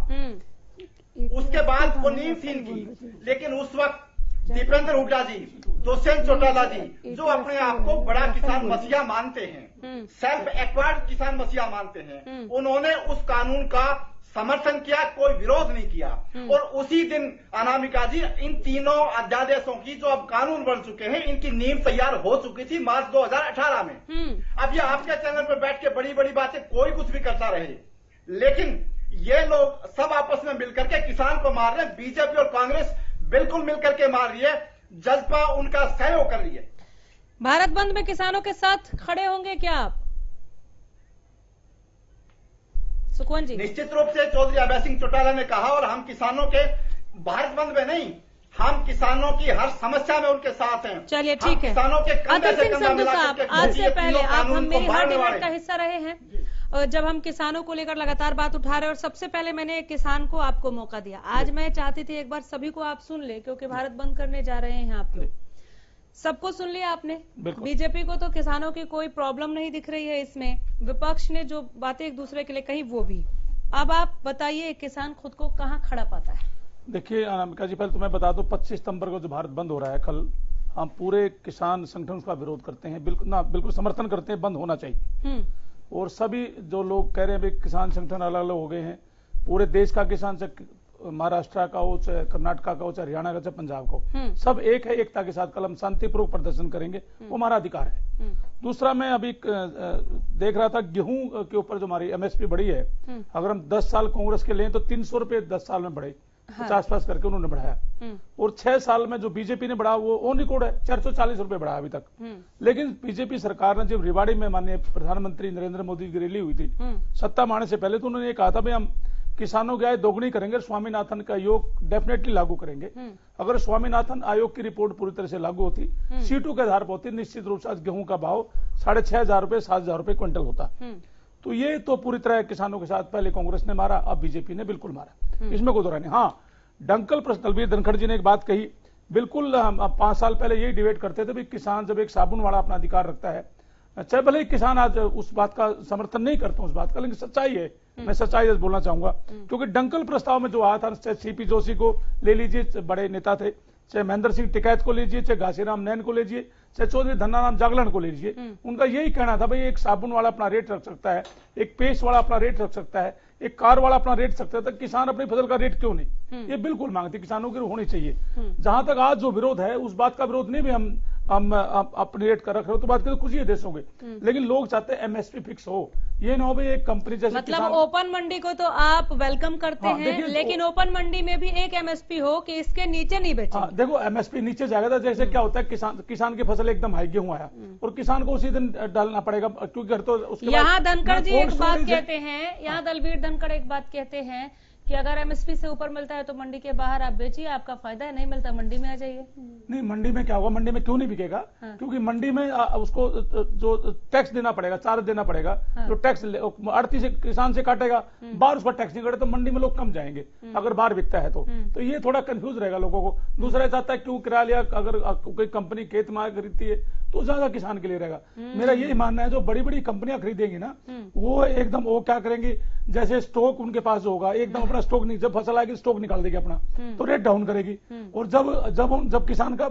उसके बाद वो नींव थी इनकी, लेकिन उस वक्त दीपेंद्र हुड्डा जी, दुष्यंत चौटाला जी, जो अपने आप को बड़ा किसान मसीहा मानते हैं, सेल्फ एक्वायर्ड किसान मसीहा मानते हैं, उन्होंने उस कानून का समर्थन किया, कोई विरोध नहीं किया। और उसी दिन अनामिका जी, इन तीनों अध्यादेशों की जो अब कानून बन चुके हैं, इनकी नींव तैयार हो चुकी थी मार्च 2018 में। अब ये आपके चैनल पर बैठ के बड़ी बड़ी बातें कोई कुछ भी करता रहे, लेकिन ये लोग सब आपस में मिलकर के किसान को मार रहे हैं। बीजेपी और कांग्रेस बिल्कुल मिलकर के मार रही है, जज्बा उनका सहयोग कर रही है। भारत बंद में किसानों के साथ खड़े होंगे क्या आप, सुखवंत जी? निश्चित रूप से चौधरी अभय सिंह चौटाला ने कहा, और हम किसानों के भारत बंद में नहीं, हम किसानों की हर समस्या में उनके साथ हैं। चलिए ठीक है। किसानों के कंधे से कंधा मिला करके आज से पहले आप हम मेरी हर डिबेट का हिस्सा रहे हैं, और जब हम किसानों को लेकर लगातार बात उठा रहे हैं, और सबसे पहले मैंने एक किसान को आपको मौका दिया। आज मैं चाहती थी एक बार सभी को आप सुन ले, क्योंकि भारत बंद करने जा रहे हैं आप लोग, सबको सुन लिया आपने। बीजेपी को तो किसानों की कोई प्रॉब्लम नहीं दिख रही है इसमें, विपक्ष ने जो बातें एक दूसरे के लिए कही वो भी। अब आप बताइए किसान खुद को कहाँ खड़ा पाता है? देखिए अनामिका जी, पहले तो मैं बता दूं 25 सितंबर को जो भारत बंद हो रहा है कल, हम पूरे किसान संगठन उसका विरोध करते हैं, बिल्कुल समर्थन करते हैं, बंद होना चाहिए। और सभी जो लोग कह रहे हैं किसान संगठन अलग अलग हो गए हैं, पूरे देश का किसान, चाहे महाराष्ट्र का हो, चाहे कर्नाटक का हो, चाहे हरियाणा का, चाहे पंजाब का हो, सब एक है, एकता के साथ कल हम शांतिपूर्वक प्रदर्शन करेंगे, वो हमारा अधिकार है। दूसरा, मैं अभी देख रहा था गेहूं के ऊपर जो हमारी एमएसपी बढ़ी है, अगर हम 10 साल कांग्रेस के लें तो 300 रुपए 10 साल में बढ़े, 50 करके उन्होंने बढ़ाया। और 6 साल में जो बीजेपी ने बढ़ा वो ऑन रिकॉर्ड है, 440 रुपए बढ़ा अभी तक। लेकिन बीजेपी सरकार ने जब रेवाड़ी में माननीय प्रधानमंत्री नरेंद्र मोदी की रैली हुई थी सत्ता में आने से पहले, तो उन्होंने ये कहा था भाई हम किसानों की आय दोगुनी करेंगे, स्वामीनाथन का आयोग डेफिनेटली लागू करेंगे। अगर स्वामीनाथन आयोग की रिपोर्ट पूरी तरह से लागू होती, सीटों के आधार पर होती, निश्चित रूप से आज गेहूं का भाव 6,500 रुपए 7,000 रुपए क्विंटल होता। तो ये तो पूरी तरह किसानों के साथ पहले कांग्रेस ने मारा, अब बीजेपी ने बिल्कुल मारा, इसमें कोई दो राय नहीं। हाँ, डंकल प्रश्न दलवीर धनखड़ जी ने एक बात कही, बिल्कुल हम 5 साल पहले यही डिबेट करते थे, किसान जब एक साबुन वाला अपना अधिकार रखता है, चाहे भले किसान आज उस बात का समर्थन नहीं करता उस बात का, लेकिन सच्चाई है, मैं सच्चाई बोलना चाहूंगा। क्योंकि डंकल प्रस्ताव में जो आया था, चाहे सीपी जोशी को ले लीजिए, बड़े नेता थे, चाहे महेंद्र सिंह टिकैत को लीजिए, चाहे घासीराम नैन को लीजिए, चाहे चौधरी धन्नाराम जागरण को लीजिए, उनका यही कहना था भाई एक साबुन वाला अपना रेट रख सकता है, एक पेस्ट वाला अपना रेट रख सकता है, एक कार वाला अपना रेट सकता है, तो किसान अपनी फसल का रेट क्यों नहीं? ये बिल्कुल मांगती किसानों की होनी चाहिए। जहां तक आज जो विरोध है उस बात का विरोध नहीं भी हम अपने रेट का रख रहे हो तो बात करें खुशी है देशों के, लेकिन लोग चाहते हैं एमएसपी फिक्स हो, ये ना हो भाई एक कंपनी जैसे मतलब ओपन मंडी को तो आप वेलकम करते हैं, लेकिन ओपन मंडी में भी एक एमएसपी हो कि इसके नीचे नहीं बेचे। देखो एमएसपी नीचे जाएगा तो जैसे क्या होता है, किसान की फसल एकदम हाई गेहूं आया और किसान को उसी दिन डालना पड़ेगा, क्योंकि तो उसके यहाँ धनखड़ जी एक बात कहते हैं, यहाँ दलवीर धनखड़ एक बात कहते हैं कि अगर एमएसपी से ऊपर मिलता है तो मंडी के बाहर आप बेचिए, आपका फायदा है, नहीं मिलता मंडी में आ जाइए। नहीं, मंडी में क्या होगा, मंडी में क्यों नहीं बिकेगा? क्योंकि मंडी में उसको जो टैक्स देना पड़ेगा, चार्ज देना पड़ेगा, जो टैक्स आड़ती से किसान से काटेगा, बाहर उसका टैक्स नहीं कटे तो मंडी में लोग कम जाएंगे अगर बाहर बिकता है तो ये थोड़ा कंफ्यूज रहेगा लोगों को। दूसरा चाहता है क्यों किराया लिया, अगर कोई कंपनी खेत में खरीदती है तो ज्यादा किसान के लिए रहेगा। मेरा यही मानना है जो बड़ी बड़ी कंपनियां खरीदेंगी ना, वो एकदम वो क्या करेंगी, जैसे स्टॉक उनके पास जो होगा एकदम अपना स्टॉक नहीं, जब फसल आएगी स्टॉक निकाल देगी अपना, तो रेट डाउन करेगी। और जब किसान का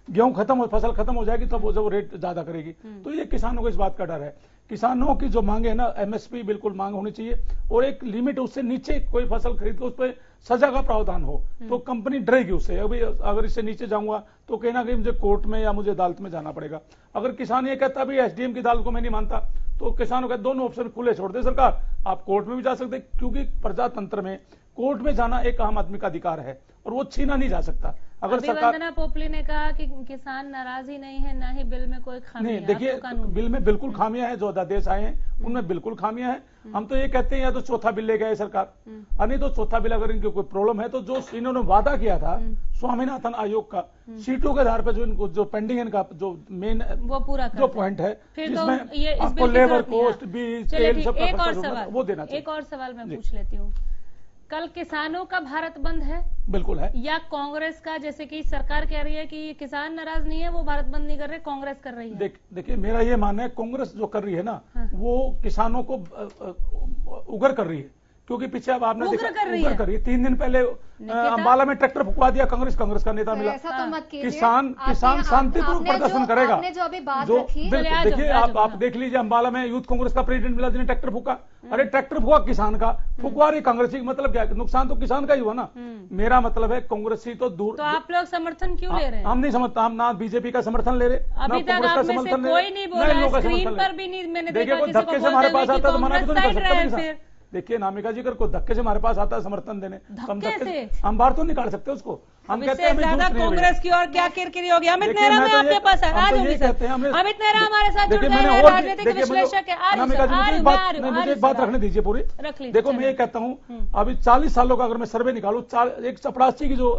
गेहूं खत्म हो, फसल खत्म हो जाएगी तब वो रेट ज्यादा करेगी। तो ये किसानों को इस बात का डर है। किसानों की जो मांगे है ना, एमएसपी बिल्कुल मांग होनी चाहिए और एक लिमिट, उससे नीचे कोई फसल खरीद के उस पर सजा का प्रावधान हो तो कंपनी डरेगी उससे। अभी अगर इससे नीचे जाऊंगा तो कहना कि मुझे कोर्ट में या मुझे अदालत में जाना पड़ेगा। अगर किसान ये कहता है एसडीएम की अदालत को मैं नहीं मानता, तो किसानों के दोनों ऑप्शन खुले छोड़ दे सरकार, आप कोर्ट में भी जा सकते, क्योंकि प्रजातंत्र में कोर्ट में जाना एक आम आदमी का अधिकार है और वो छीना नहीं जा सकता। अगर सरकार, वंदना पोपली ने कहा कि किसान नाराज ही नहीं है, ना ही बिल में कोई खामियां नहीं। देखिए बिल में बिल्कुल खामियां हैं, जो अध्यादेश आए हैं उनमें बिल्कुल खामियां हैं। हम तो ये कहते हैं या तो चौथा बिल ले गए सरकार, नहीं तो चौथा बिल अगर इनकी कोई प्रॉब्लम है तो जो इन्होंने वादा किया था स्वामीनाथन आयोग का, सीटों के आधार पर जो इनको जो पेंडिंग है इनका जो मेन वो पूरा जो पॉइंट है जिसमें आपको लेबर कॉस्ट बीज तेल सब वो देना चाहिए। एक और सवाल मैं पूछ लेती हूँ, कल किसानों का भारत बंद है? बिल्कुल है। या कांग्रेस का, जैसे कि सरकार कह रही है कि किसान नाराज नहीं है, वो भारत बंद नहीं कर रहे, कांग्रेस कर रही है। देखिए मेरा ये मानना है कांग्रेस जो कर रही है ना, वो किसानों को उगर कर रही है, क्योंकि पीछे अब आपने उग्र कर रही है। कर रही है। 3 दिन पहले अंबाला में ट्रैक्टर फुकवा दिया, कांग्रेस का नेता मिला। ऐसा तो मत कीजिए। किसान शांतिपूर्वक प्रदर्शन करेगा। आपने जो अभी बात जो रखी, देखिए आप देख लीजिए, अंबाला में यूथ कांग्रेस का प्रेसिडेंट मिला जिन्हें ट्रैक्टर फूका। अरे ट्रैक्टर फूका किसान का, फुकवा रही कांग्रेसी, मतलब क्या, नुकसान तो किसान का ही हुआ ना। मेरा मतलब है कांग्रेसी तो दूर। तो आप लोग समर्थन क्यों ले रहे हैं? हम नहीं समझता, हम ना बीजेपी का समर्थन ले रहे, अभी तक आप में से कोई नहीं बोला, स्क्रीन पर भी नहीं मैंने देखा किसी को धक्के से हमारे पास आता तो मना भी तो नहीं कर सकता। फिर देखिए नामिका जी, अगर कोई धक्के से हमारे पास आता है समर्थन देने, हम बाहर तो निकाल सकते उसको। हम कहते हैं ज्यादा कांग्रेस की और क्या किरकिरी होगी। अमित नेहरा मैं आपके पास आ जाऊंगी सर। अमित नेहरा हमारे साथ जुड़ गए हैं, राजनीतिक विश्लेषक है। मुझे एक बात रखने दीजिए पूरी। देखो मैं ये कहता हूँ, अभी 40 सालों का अगर मैं सर्वे निकालू, एक चपरासी की जो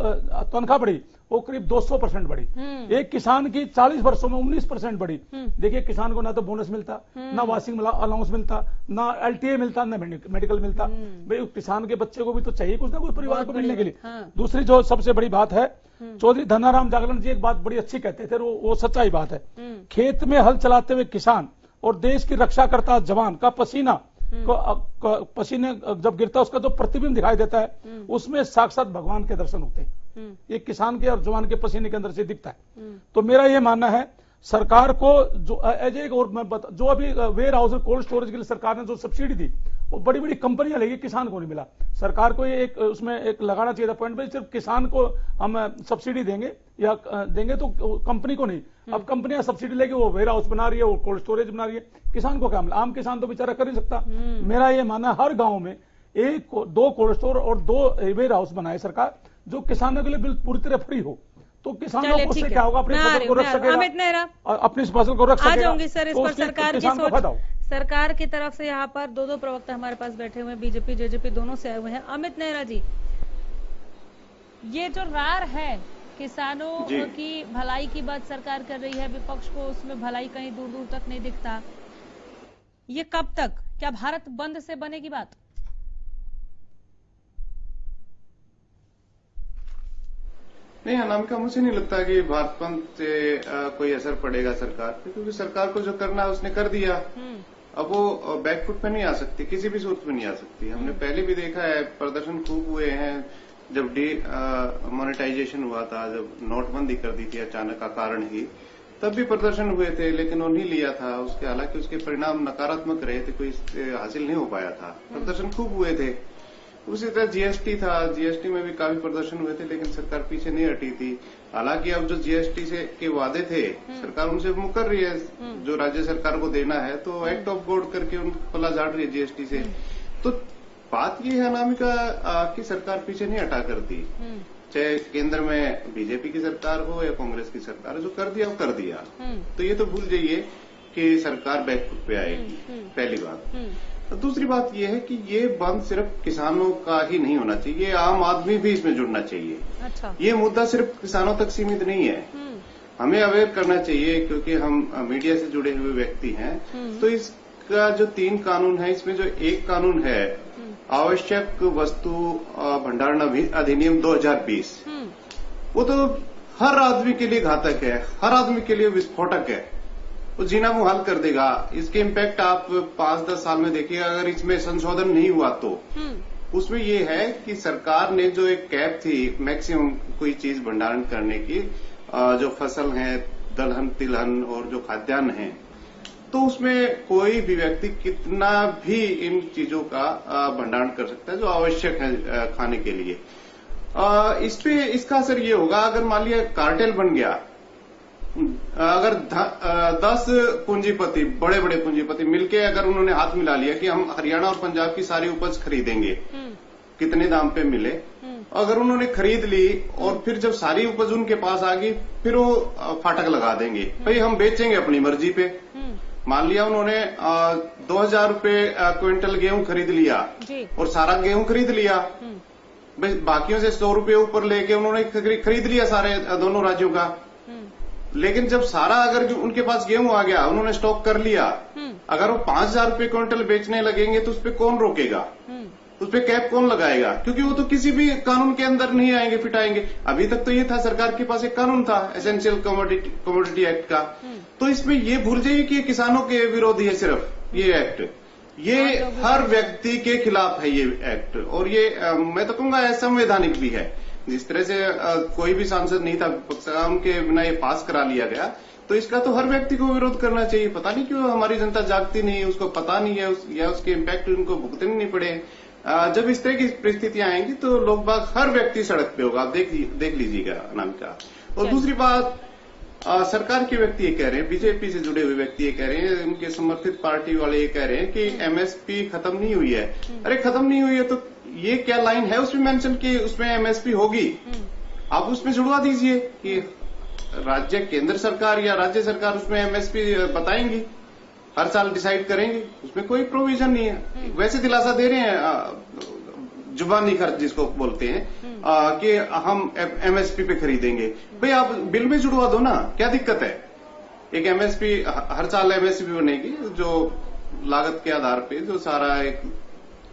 तनख्वाह बढ़ी वो करीब 200% बढ़ी। एक किसान की 40 वर्षों में 19% बढ़ी। देखिए किसान को ना तो बोनस मिलता, ना वाशिंग अलाउंस मिलता, ना LTA मिलता, ना मेडिकल मिलता। भाई किसान के बच्चे को भी तो चाहिए कुछ ना कुछ परिवार को मिलने के लिए। दूसरी जो सबसे बड़ी बात है, चौधरी धनाराम जागरण जी एक बात बड़ी अच्छी कहते थे, वो सच्चाई बात है। खेत में हल चलाते हुए किसान और देश की रक्षा करता जवान का पसीना पसीने जब गिरता है उसका जो प्रतिबिंब दिखाई देता है, उसमें साक्षात भगवान के दर्शन होते हैं। ये किसान के और जवान के पसीने के अंदर से दिखता है। तो मेरा ये मानना है सरकार को जो एक और मैं जो अभी वेयर हाउस और कोल्ड स्टोरेज के लिए सरकार ने जो सब्सिडी दी, वो बड़ी बड़ी कंपनियां लेगी, किसान को नहीं मिला। सरकार को ये एक उसमें एक लगाना चाहिए था पॉइंट, सिर्फ किसान को हम सब्सिडी देंगे या देंगे तो कंपनी को नहीं। अब कंपनियां सब्सिडी लेके वो वेयर हाउस बना रही है, वो कोल्ड स्टोरेज बना रही है, किसान को क्या मिला? आम किसान तो बेचारा कर नहीं सकता। मेरा ये मानना है हर गांव में 1-2 कोल्ड स्टोर और 2 वेयर हाउस बनाए सरकार, जो किसानों के लिए पूरी तरह फ्री हो। तो किसानों को उससे क्या होगा, अपनी फसल को रख सकेगा, अमित नेहरा अपनी फसल को रख सकेगा। आ जाऊंगी सर इस पर सरकार की सोच। सरकार की तरफ से यहाँ पर 2 प्रवक्ता हमारे पास बैठे हुए हैं, बीजेपी जेजेपी दोनों से आए हुए हैं। अमित नेहरा जी, ये जो रार है किसानों की भलाई की बात सरकार कर रही है, विपक्ष को उसमें भलाई कहीं दूर दूर तक नहीं दिखता, ये कब तक? क्या भारत बंद से बनेगी बात? नहीं अनामिका, मुझे नहीं लगता कि भारत बंद से कोई असर पड़ेगा सरकार पे, क्योंकि सरकार को जो करना है उसने कर दिया। अब वो बैकफुट पे नहीं आ सकती, किसी भी सूरत में नहीं आ सकती। हमने पहले भी देखा है, प्रदर्शन खूब हुए हैं जब मोनेटाइजेशन हुआ था, जब नोटबंदी कर दी थी अचानक का कारण ही, तब भी प्रदर्शन हुए थे, लेकिन वो नहीं लिया था उसके। हालांकि उसके परिणाम नकारात्मक रहे थे, कोई हासिल नहीं हो पाया था। प्रदर्शन खूब हुए थे। उसी तरह जीएसटी था, जीएसटी में भी काफी प्रदर्शन हुए थे, लेकिन सरकार पीछे नहीं हटी थी। हालांकि अब जो जीएसटी से के वादे थे सरकार उनसे मुकर रही है, जो राज्य सरकार को देना है, तो एक्ट ऑफ गॉड करके उनको पल्ला झाड़ रही है जीएसटी से। तो बात ये है अनामिका कि सरकार पीछे नहीं हटा करती, चाहे केंद्र में बीजेपी की सरकार हो या कांग्रेस की सरकार, जो कर दिया वो कर दिया। तो ये तो भूल जाइए कि सरकार बैकफुट पे आएगी, पहली बात। तो दूसरी बात यह है कि ये बंद सिर्फ किसानों का ही नहीं होना चाहिए, आम आदमी भी इसमें जुड़ना चाहिए। अच्छा। ये मुद्दा सिर्फ किसानों तक सीमित नहीं है, हमें अवेयर करना चाहिए, क्योंकि हम मीडिया से जुड़े हुए व्यक्ति हैं। तो इसका जो 3 कानून है, इसमें जो एक कानून है आवश्यक वस्तु भंडारण अधिनियम 2020, वो तो हर आदमी के लिए घातक है, हर आदमी के लिए विस्फोटक है, वो जीना मुहाल कर देगा। इसके इम्पैक्ट आप 5-10 साल में देखिएगा, अगर इसमें संशोधन नहीं हुआ तो। उसमें ये है कि सरकार ने जो एक कैप थी मैक्सिमम कोई चीज भंडारण करने की, जो फसल है, दलहन तिलहन और जो खाद्यान्न है, तो उसमें कोई भी व्यक्ति कितना भी इन चीजों का भंडारण कर सकता है जो आवश्यक है खाने के लिए। इस पे इसका असर ये होगा, अगर मान लिया कार्टेल बन गया, अगर 10 पूंजीपति, बड़े बड़े पूंजीपति मिलके अगर उन्होंने हाथ मिला लिया कि हम हरियाणा और पंजाब की सारी उपज खरीदेंगे, कितने दाम पे मिले, अगर उन्होंने खरीद ली और फिर जब सारी उपज उनके पास आ गई, फिर वो फाटक लगा देंगे, भाई हम बेचेंगे अपनी मर्जी पे। मान लिया उन्होंने 2000 रुपए क्विंटल गेहूं खरीद लिया और सारा गेहूं खरीद लिया, बाकियों से 100 रुपए ऊपर लेके उन्होंने खरीद लिया सारे दोनों राज्यों का। लेकिन जब सारा अगर जो उनके पास गेहूं आ गया, उन्होंने स्टॉक कर लिया, अगर वो 5000 रुपए क्विंटल बेचने लगेंगे तो उस पर कौन रोकेगा, उस पर कैप कौन लगाएगा? क्योंकि वो तो किसी भी कानून के अंदर नहीं आएंगे, फिट आएंगे। अभी तक तो ये था, सरकार के पास एक कानून था एसेंशियल कमोडिटी एक्ट का, तो इसमें ये भूल जाइए कि किसानों के विरोधी है सिर्फ ये एक्ट। ये हर व्यक्ति के खिलाफ है ये एक्ट, और ये मैं तो कहूंगा असंवैधानिक भी है। जिस तरह से कोई भी सांसद नहीं था विपक्ष के बिना ये पास करा लिया गया, तो इसका तो हर व्यक्ति को विरोध करना चाहिए। पता नहीं क्यों हमारी जनता जागती नहीं है, उसको पता नहीं है या उसके इम्पैक्ट उनको भुगतने नहीं पड़े। जब इस तरह की परिस्थितियां आएंगी तो लोग बाग, हर व्यक्ति सड़क पे होगा, आप देख लीजिएगा अनामिका। और दूसरी बात, सरकार के व्यक्ति ये कह रहे हैं, बीजेपी से जुड़े हुए व्यक्ति ये कह रहे हैं, उनके समर्थित पार्टी वाले ये कह रहे हैं कि एमएसपी खत्म नहीं हुई है। अरे खत्म नहीं हुई है तो ये क्या लाइन है उसमें मेंशन कि उसमें एमएसपी होगी, आप उसमें जुड़वा दीजिए कि राज्य केंद्र सरकार या राज्य सरकार उसमें एमएसपी बताएंगी, हर साल डिसाइड करेंगे, उसमें कोई प्रोविजन नहीं है। वैसे दिलासा दे रहे हैं, जुबानी खर्च जिसको बोलते हैं, कि हम एमएसपी पे खरीदेंगे। भाई आप बिल में जुड़वा दो ना, क्या दिक्कत है। एक एमएसपी हर साल एमएसपी बनेगी जो लागत के आधार पे जो सारा एक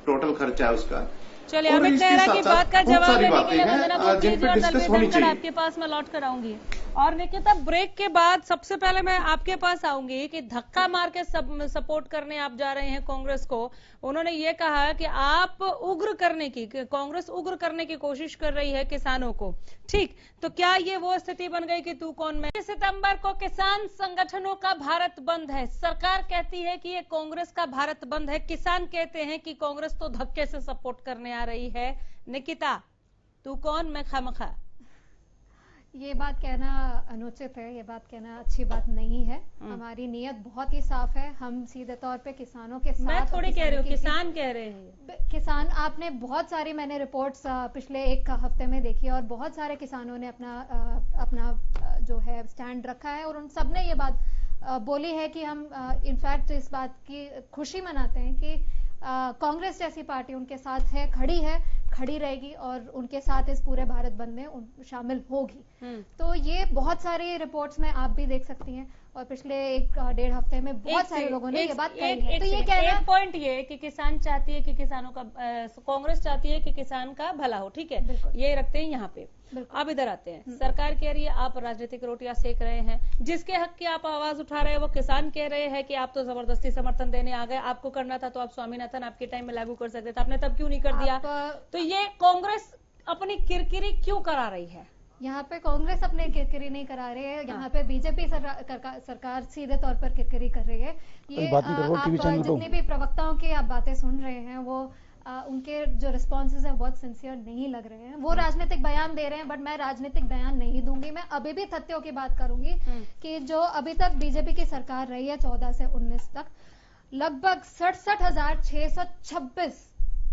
टोटल खर्चा है उसका। चलिए अमित नेहरा की बात का जवाब देने के लिए वंदना को जिन पे डिस्कस होनी चाहिए आपके पास मैं लौट कर आऊंगी। और निकिता, ब्रेक के बाद सबसे पहले मैं आपके पास आऊंगी कि धक्का मार के सपोर्ट करने आप जा रहे हैं कांग्रेस को। उन्होंने ये कहा कि आप उग्र करने की, कांग्रेस उग्र करने की कोशिश कर रही है किसानों को। ठीक, तो क्या ये वो स्थिति बन गई कि तू कौन मैं? सितंबर को किसान संगठनों का भारत बंद है। सरकार कहती है कि ये कांग्रेस का भारत बंद है, किसान कहते हैं कि कांग्रेस तो धक्के से सपोर्ट करने आ रही है। निकिता, तू कौन मैं खामखा? ये बात कहना अनुचित है, ये बात कहना अच्छी बात नहीं है। हमारी नीयत बहुत ही साफ है, हम सीधे तौर पे किसानों के साथ। मैं थोड़ी कह रही हूँ, किसान कह रहे हैं। किसान, आपने बहुत सारी, मैंने रिपोर्ट्स पिछले एक हफ्ते में देखी और बहुत सारे किसानों ने अपना जो है स्टैंड रखा है और उन सब ने ये बात बोली है कि हम इनफैक्ट इस बात की खुशी मनाते हैं कि कांग्रेस जैसी पार्टी उनके साथ है, खड़ी रहेगी और उनके साथ इस पूरे भारत बंद में शामिल होगी। तो ये बहुत सारी रिपोर्ट्स में आप भी देख सकती हैं और पिछले एक डेढ़ हफ्ते में बहुत सारे लोगों ने ये बात कही है। तो ये कहना, एक पॉइंट ये कि किसान चाहती है कि किसानों का, कांग्रेस चाहती है कि किसान का भला हो, ठीक है, ये रखते हैं यहाँ पे। अब इधर आते हैं, सरकार कह रही है आप राजनीतिक रोटियां सेक रहे हैं, जिसके हक की आप आवाज उठा रहे हैं वो किसान कह रहे हैं कि आप तो जबरदस्ती समर्थन देने आ गए, आपको करना था तो आप स्वामीनाथन आपके टाइम में लागू कर सकते थे, आपने तब क्यों नहीं कर दिया? तो ये कांग्रेस अपनी किरकिरी क्यों करा रही है? यहाँ पे कांग्रेस अपने किरकिरी नहीं करा रही है, यहाँ पे बीजेपी सरकार सीधे तौर पर किरकिरी कर रही है। ये आप जितने भी प्रवक्ताओं की आप बातें सुन रहे हैं वो उनके जो रिस्पॉन्सेज हैं बहुत सिंसियर नहीं लग रहे हैं। वो राजनीतिक बयान दे रहे हैं, बट मैं राजनीतिक बयान नहीं दूंगी। मैं अभी भी तथ्यों की बात करूंगी कि जो अभी तक बीजेपी की सरकार रही है 14 से 19 तक, लगभग 67,626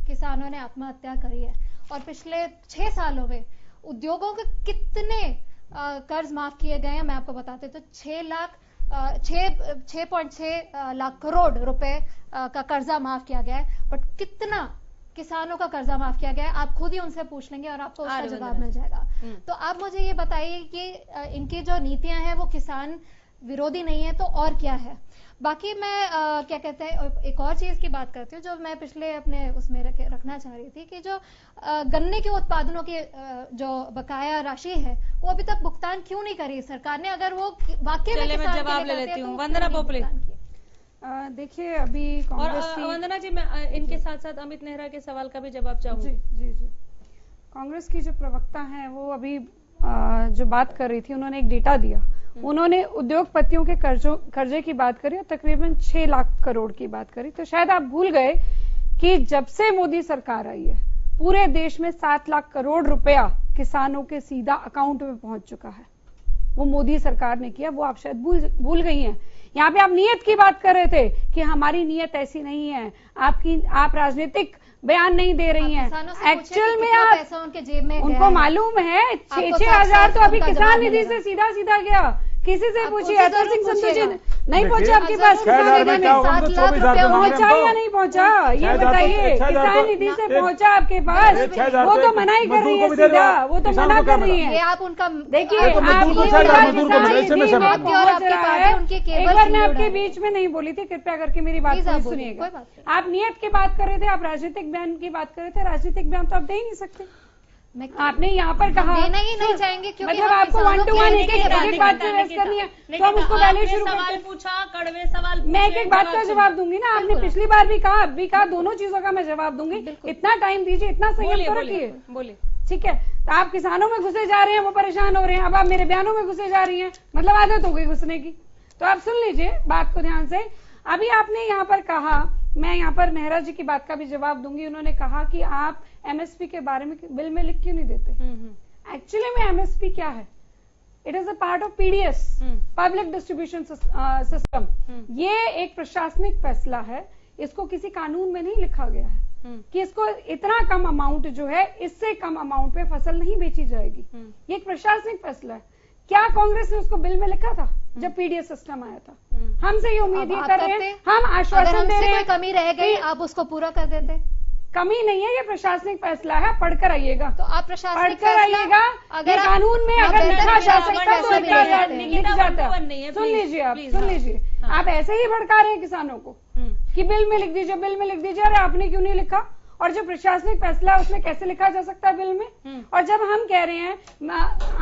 किसानों ने आत्महत्या करी है और पिछले 6 सालों में उद्योगों के कितने कर्ज माफ किए गए हैं मैं आपको बताते तो 6.6 लाख करोड़ रुपए का कर्जा माफ किया गया है। बट कितना किसानों का कर्जा माफ किया गया है आप खुद ही उनसे पूछ लेंगे और आपको उसका जवाब मिल जाएगा। तो आप मुझे ये बताइए कि इनकी जो नीतियां हैं वो किसान विरोधी नहीं है तो और क्या है? बाकी मैं क्या कहते हैं, एक और चीज की बात करती हूँ जो मैं पिछले अपने उसमें रखना चाह रही थी कि जो गन्ने के उत्पादनों की जो बकाया राशि है वो अभी तक भुगतान क्यों नहीं करी सरकार ने? अगर वो वाकई में मैं जवाब ले लेती हूँ। वंदना पोपले, देखिए अभी कांग्रेस की, वंदना जी मैं इनके साथ साथ अमित नेहरा के सवाल का भी जवाब चाहूंगी। जी। कांग्रेस की जो प्रवक्ता हैं वो अभी जो बात कर रही थी उन्होंने एक डेटा दिया। उन्होंने उद्योगपतियों के कर्जे की बात करी और तकरीबन 6 लाख करोड़ की बात करी। तो शायद आप भूल गए कि जब से मोदी सरकार आई है पूरे देश में 7 लाख करोड़ रुपया किसानों के सीधा अकाउंट में पहुंच चुका है। वो मोदी सरकार ने किया, वो आप शायद भूल गई हैं। यहाँ पे आप नियत की बात कर रहे थे कि हमारी नियत ऐसी नहीं है, आप राजनीतिक बयान नहीं दे रही हैं। एक्चुअल में आप पैसा उनके जेब में उनको मालूम है 6,000 तो अभी किसान निधि से सीधा गया। किसी से पूछिए, अतर सिंह संधू जी नहीं पहुंचा आपके पास? पहुंचा या नहीं पहुंचा ये बताइए। किसान निधि से पहुंचा आपके पास? वो तो मना ही कर रही है सीधा, वो तो मना कर रही है। आप उनका देखिए, एक बार मैं आपके बीच में नहीं बोली थी, कृपया करके मेरी बात सुनिएगा। आप नियत की बात कर रहे थे, आप राजनीतिक बयान की बात कर रहे थे। राजनीतिक बयान तो आप दे ही नहीं सकते। आपने यहाँ पर कहा देना ही नहीं चाहेंगे क्योंकि मतलब आपको 1 to 1 एक बात पे बहस करनी है तो हम उसको पहले शुरू सवाल पूछा, कड़वे सवाल मैं एक बात का जवाब दूंगी ना। आपने पिछली बार भी कहा, अब भी कहा, दोनों चीजों का मैं जवाब दूंगी। इतना टाइम दीजिए, इतना संयम तो रखिए। बोलिए। ठीक है, तो आप किसानों में घुसे जा रहे हैं, वो परेशान हो रहे हैं, अब आप मेरे बयानों में घुसे जा रही हैं, मतलब आदत हो गई घुसने की। तो आप सुन लीजिए बात को ध्यान से। अभी आपने यहाँ पर कहा, मैं यहाँ पर नेहरा जी की बात का भी जवाब दूंगी। उन्होंने कहा कि आप एमएसपी के बारे में बिल में लिख क्यों नहीं देते। एक्चुअली में एमएसपी क्या है? It is a part of PDS, public distribution system. ये एक प्रशासनिक फैसला है, इसको किसी कानून में नहीं लिखा गया है कि इसको इतना कम अमाउंट जो है, इससे कम अमाउंट पे फसल नहीं बेची जाएगी। ये एक प्रशासनिक फैसला है। क्या कांग्रेस ने उसको बिल में लिखा था जब पीडीएस सिस्टम आया था? हमसे ये उम्मीद ही कर रहे हैं, हम आश्वासन दे रहे हैं। कमी रह गई, आप उसको पूरा कर देते। कमी नहीं है, ये प्रशासनिक फैसला है, पढ़कर आइएगा। तो आप प्रशासनिक पढ़कर आइएगा। अगर कानून में अगर लिखा जा सकता तो लिख जाता। सुन लीजिए, आप सुन लीजिए। आप ऐसे ही भड़का रहे हैं किसानों को कि बिल में लिख दीजिए, बिल में लिख दीजिए। अरे आपने क्यों नहीं लिखा? और जो प्रशासनिक फैसला है उसमें कैसे लिखा जा सकता है बिल में? और जब हम कह रहे हैं,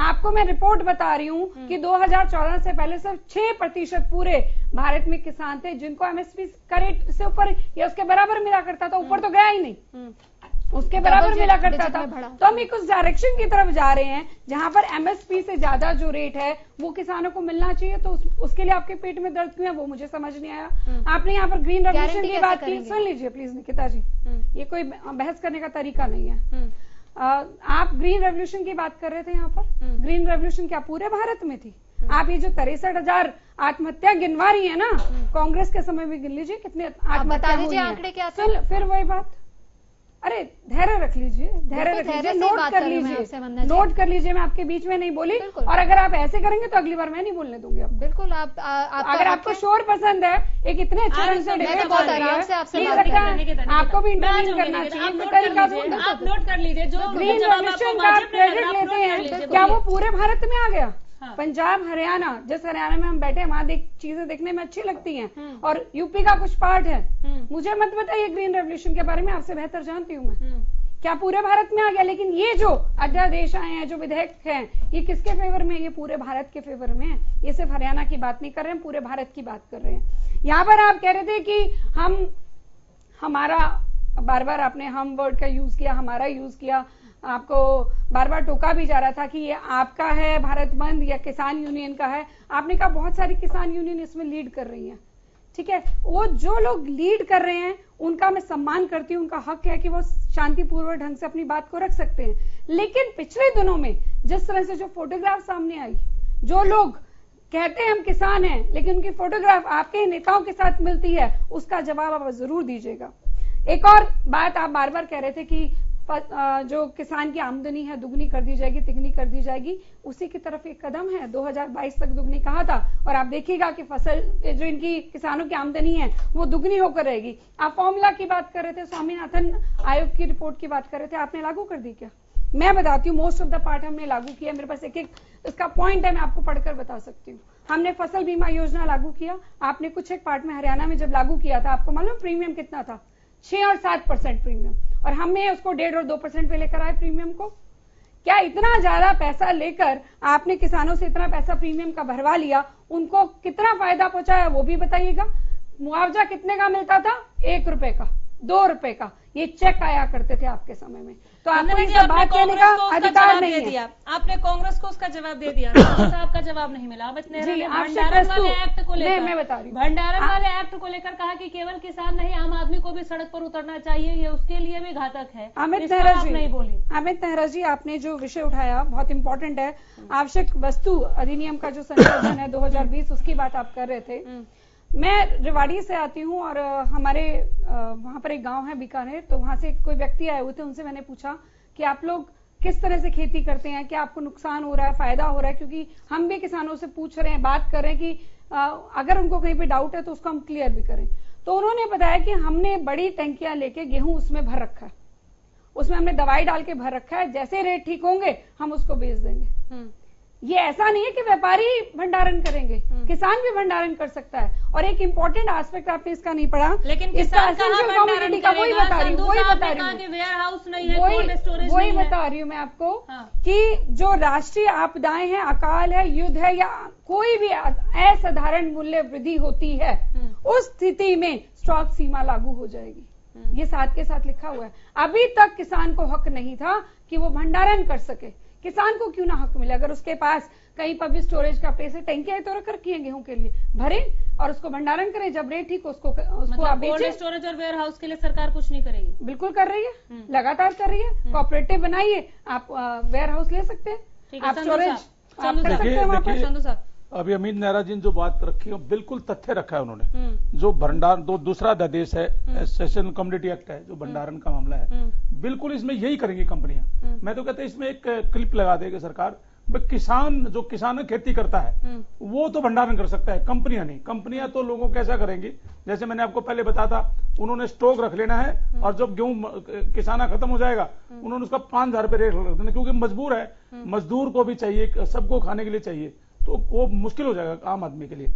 आपको मैं रिपोर्ट बता रही हूँ कि 2014 से पहले सिर्फ 6% पूरे भारत में किसान थे जिनको एमएसपी का रेट से ऊपर या उसके बराबर मिला करता था। ऊपर तो गया ही नहीं, उसके बराबर मिला करता था। तो हम एक उस डायरेक्शन की तरफ जा रहे हैं जहां पर एमएसपी से ज्यादा जो रेट है वो किसानों को मिलना चाहिए। तो उसके लिए आपके पेट में दर्द क्यों है वो मुझे समझ नहीं आया। आपने यहाँ पर ग्रीन रेवोल्यूशन की बात की, सुन लीजिए प्लीज निकिता जी, ये कोई बहस करने का तरीका नहीं है। आप ग्रीन रेवोल्यूशन की बात कर रहे थे यहाँ पर। ग्रीन रेवोल्यूशन क्या पूरे भारत में थी? आप ये जो 63,000 आत्महत्या गिनवा रही है ना, कांग्रेस के समय में गिन लीजिए कितने आत्महत्या हुई है। आंकड़े क्या? फिर वही बात। अरे धैर्य रख लीजिए, धैर्य रख लीजिए, नोट कर लीजिए, नोट कर लीजिए। मैं आपके बीच में नहीं बोली, और अगर आप ऐसे करेंगे तो अगली बार मैं नहीं बोलने दूंगी आपको। बिल्कुल। अगर आपको शोर पसंद है, एक इतने अच्छे ढंग से डिबेट बहुत आराम से आपसे आपको भी इंटरव्यू करना चाहिए। आप नोट कर लीजिए। जो ग्रीन रेवोल्यूशन का क्रेडिट लेते हैं, क्या वो पूरे भारत में आ गया? पंजाब, हरियाणा, जिस हरियाणा में हम बैठे हैं वहां चीजें देखने में अच्छी लगती हैं, और यूपी का कुछ पार्ट है। मुझे मत बताइए ग्रीन रेवोल्यूशन के बारे में, आपसे बेहतर जानती हूँ मैं। क्या पूरे भारत में आ गया? लेकिन ये जो अध्यादेश आए हैं, जो विधेयक हैं, ये किसके फेवर में? ये पूरे भारत के फेवर में है। ये सिर्फ हरियाणा की बात नहीं कर रहे हैं, पूरे भारत की बात कर रहे हैं। यहाँ पर आप कह रहे थे कि हमारा बार बार आपने हम वर्ड का यूज किया, हमारा यूज किया। आपको बार बार टोका भी जा रहा था कि ये आपका है भारत बंद या किसान यूनियन का है। आपने कहा बहुत सारी किसान यूनियन इसमें लीड कर रही हैं। ठीक है, वो जो लोग लीड कर रहे हैं उनका मैं सम्मान करती हूँ, उनका हक है कि वो शांतिपूर्वक ढंग से अपनी बात को रख सकते हैं। लेकिन पिछले दिनों में जिस तरह से जो फोटोग्राफ सामने आई, जो लोग कहते हैं हम किसान हैं लेकिन उनकी फोटोग्राफ आपके नेताओं के साथ मिलती है, उसका जवाब आप जरूर दीजिएगा। एक और बात आप बार बार कह रहे थे कि जो किसान की आमदनी है दुगनी कर दी जाएगी, तिगनी कर दी जाएगी। उसी की तरफ एक कदम है। 2022 तक दुगनी कहा था, और आप देखिएगा कि फसल जो इनकी किसानों की आमदनी है वो दुगनी होकर रहेगी। आप फॉर्मूला की बात कर रहे थे, स्वामीनाथन आयोग की रिपोर्ट की बात कर रहे थे, आपने लागू कर दी क्या? मैं बताती हूँ, मोस्ट ऑफ द पार्ट हमने लागू किया। मेरे पास एक इसका पॉइंट है, मैं आपको पढ़कर बता सकती हूँ। हमने फसल बीमा योजना लागू किया, आपने कुछ एक पार्ट में हरियाणा में जब लागू किया था, आपको मालूम प्रीमियम कितना था? 6 और 7% प्रीमियम, और हमने उसको 1.5 और 2% पे लेकर आए प्रीमियम को। क्या इतना ज्यादा पैसा लेकर आपने किसानों से इतना पैसा प्रीमियम का भरवा लिया, उनको कितना फायदा पहुंचाया वो भी बताइएगा। मुआवजा कितने का मिलता था? 1 रुपए का, 2 रुपए का, ये चेक आया करते थे आपके समय में। तो आपको इस बात कहने का अधिकार नहीं है। आपने कांग्रेस को उसका जवाब दे दिया, साहब का जवाब नहीं मिला। भंडारण वाले एक्ट को लेकर, मैं बता रही हूँ, भंडारण वाले एक्ट को लेकर कहा कि केवल किसान नहीं, आम आदमी को भी सड़क पर उतरना चाहिए, ये उसके लिए भी घातक है। अमित नेहरा जी, आपने जो विषय उठाया बहुत इंपॉर्टेंट है। आवश्यक वस्तु अधिनियम का जो संशोधन है 2020, उसकी बात आप कर रहे थे। मैं रेवाड़ी से आती हूँ, और हमारे वहां पर एक गांव है बीकानेर, तो वहां से कोई व्यक्ति आए हुए थे। उनसे मैंने पूछा कि आप लोग किस तरह से खेती करते हैं, क्या आपको नुकसान हो रहा है, फायदा हो रहा है? क्योंकि हम भी किसानों से पूछ रहे हैं, बात कर रहे हैं कि अगर उनको कहीं पे डाउट है तो उसको हम क्लियर भी करें। तो उन्होंने बताया कि हमने बड़ी टंकियां लेके गेहूं उसमें भर रखा है, उसमें हमने दवाई डाल के भर रखा है, जैसे रेट ठीक होंगे हम उसको बेच देंगे। ये ऐसा नहीं है कि व्यापारी भंडारण करेंगे, किसान भी भंडारण कर सकता है। और एक इम्पोर्टेंट एस्पेक्ट आपने इसका नहीं पढ़ा, लेकिन इसका किसान कहाँ भंडारण करेगा? वही बता रही हूँ, वेयर हाउस नहीं है, कोल्ड स्टोरेज वही नहीं है। बता रही हूँ मैं आपको कि जो राष्ट्रीय आपदाएं हैं, अकाल है, युद्ध है, या कोई भी असाधारण मूल्य वृद्धि होती है, उस स्थिति में स्टॉक सीमा लागू हो जाएगी। ये साथ के साथ लिखा हुआ है। अभी तक किसान को हक नहीं था कि वो भंडारण कर सके। किसान को क्यों ना हक मिले? अगर उसके पास कहीं पर भी स्टोरेज का प्लेस है, टंकियां तो रख रखी है गेहूं के लिए, भरे और उसको भंडारण करें, जब रेट ठीक उसको आप बेचें। कोल्ड स्टोरेज और वेयर हाउस के लिए सरकार कुछ नहीं करेगी? बिल्कुल कर रही है, लगातार कर रही है। कोऑपरेटिव बनाइए, आप वेयर हाउस ले सकते हैं, आप स्टोरेज कर सकते हैं वहां पर। संधू साहब, अभी अमित नेहरा जी ने जो बात रखी है बिल्कुल तथ्य रखा है उन्होंने। जो भंडार दूसरा अध्यादेश है, सेशन कम्युनिटी एक्ट है, जो भंडारण का मामला है, बिल्कुल इसमें यही करेंगी कंपनियां। मैं तो कहता हूं इसमें एक क्लिप लगा देगी सरकार, किसान जो किसान खेती करता है वो तो भंडारण कर सकता है, कंपनियां नहीं। कंपनियां तो लोगों को ऐसा करेंगी, जैसे मैंने आपको पहले बताया था, उन्होंने स्टॉक रख लेना है और जब गेहूं किसाना खत्म हो जाएगा उन्होंने उसका 5,000 रुपये रेट रख देना, क्योंकि मजबूर है, मजदूर को भी चाहिए, सबको खाने के लिए चाहिए, तो वो मुश्किल हो जाएगा आम आदमी के लिए।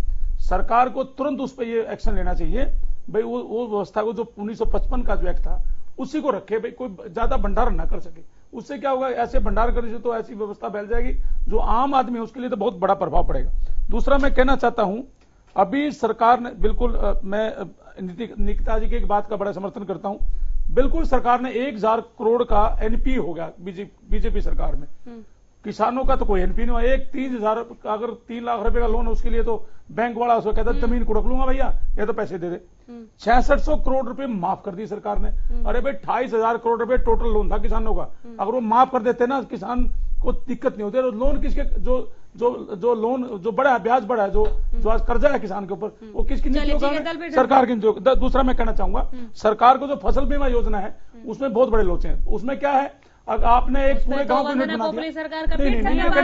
सरकार को तुरंत उस पर ये एक्शन लेना चाहिए भाई, वो व्यवस्था को जो 1955 का जो एक्ट था उसी को रखे भाई, कोई ज्यादा भंडारण ना कर सके। उससे क्या होगा, ऐसे भंडार करने से तो ऐसी व्यवस्था फैल जाएगी जो आम आदमी है उसके लिए तो बहुत बड़ा प्रभाव पड़ेगा। दूसरा मैं कहना चाहता हूं, अभी सरकार ने बिल्कुल मैं निकिता जी की एक बात का बड़ा समर्थन करता हूं। बिल्कुल सरकार ने 1,000 करोड़ का एनपी हो गया बीजेपी सरकार में। किसानों का तो कोई एनपी नहीं हुआ। एक 30,000 अगर 3 लाख रुपए का लोन है उसके लिए तो बैंक वाला उसको कहता है जमीन कुड़क लूंगा भैया, ये तो पैसे दे दे। 6600 करोड़ रुपए माफ कर दी सरकार ने। अरे भाई 28,000 करोड़ रुपए टोटल लोन था किसानों का, अगर वो माफ कर देते ना किसान को दिक्कत नहीं होती। लोन किसके, जो लोन जो बड़ा है, ब्याज बड़ा है, जो आज कर्जा है किसान के ऊपर, वो किसकी नीतियों का? सरकार की नीतियों। दूसरा मैं कहना चाहूंगा, सरकार को जो फसल बीमा योजना है उसमें बहुत बड़े लोचे हैं। उसमें क्या है, अगर आपने एक पूरे गांव को यूनिट बना दिया, नहीं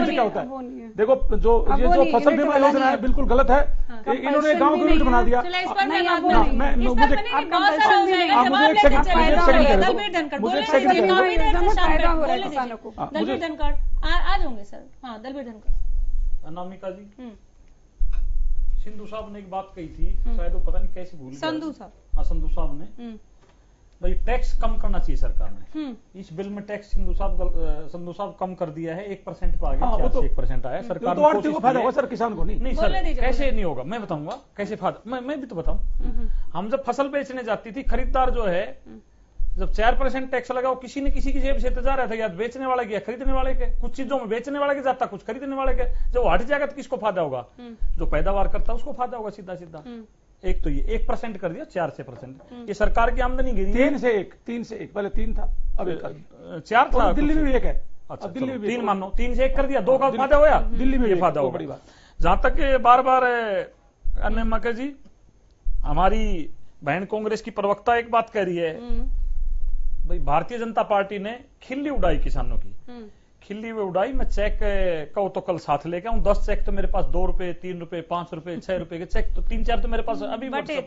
क्या होता है, देखो ये जो फसल बीमा योजना है बिल्कुल गलत है। इन्होंने गांव को यूनिट बना दिया। दलबीर धनखड़ आ जाओगे सर। हाँ, दलबीर धनखड़। अनामिका जी, सिंधु साहब ने एक बात कही थी, शायद वो पता नहीं कैसे भूल गए। संधू साहब, हाँ संधू साहब ने भाई टैक्स कम करना चाहिए सरकार ने। इस बिल में टैक्स संधू साहब कम कर दिया है, 1% पे आ गया, 1% आया। सरकार को फायदा होगा सर, किसान को नहीं सर, कैसे नहीं होगा मैं बताऊंगा कैसे फायदा। मैं भी तो बताऊं, हम जब फसल बेचने जाती थी, खरीदार जो है जब 4% टैक्स लगा, वो किसी न किसी की जेब से जा रहा था, या बेचने वाले के या खरीदने वाले के। कुछ चीजों में बेचने वाले के जाता, कुछ खरीदने वाले के। जब वो हट जाएगा तो किसको फायदा होगा? जो पैदावार करता है उसको फायदा होगा सीधा सीधा। एक तो ये 1% कर दिया, 4 से %। ये सरकार की आमदनी गिरी 3 से 1, पहले 3 था, अब 4 था। दिल्ली में भी 1 है। अच्छा, दिल्ली में 3 मानो, 3 से 1 कर दिया, 2 का फायदा होया, दिल्ली में ये फायदा होगा। बड़ी बात जहां तक बार बार अन्य मके जी, हमारी बहन कांग्रेस की प्रवक्ता एक बात कह रही है भाई, भारतीय जनता पार्टी ने खिल्ली उड़ाई किसानों की। खिल्ली में उड़ाई, मैं चेक का तो कल साथ लेके आऊं। 10 चेक तो मेरे पास, 2 रुपए, 3 रुपए, 5 रुपए, 6 रुपए के चेक तो 3-4 तो मेरे पास अभी बटे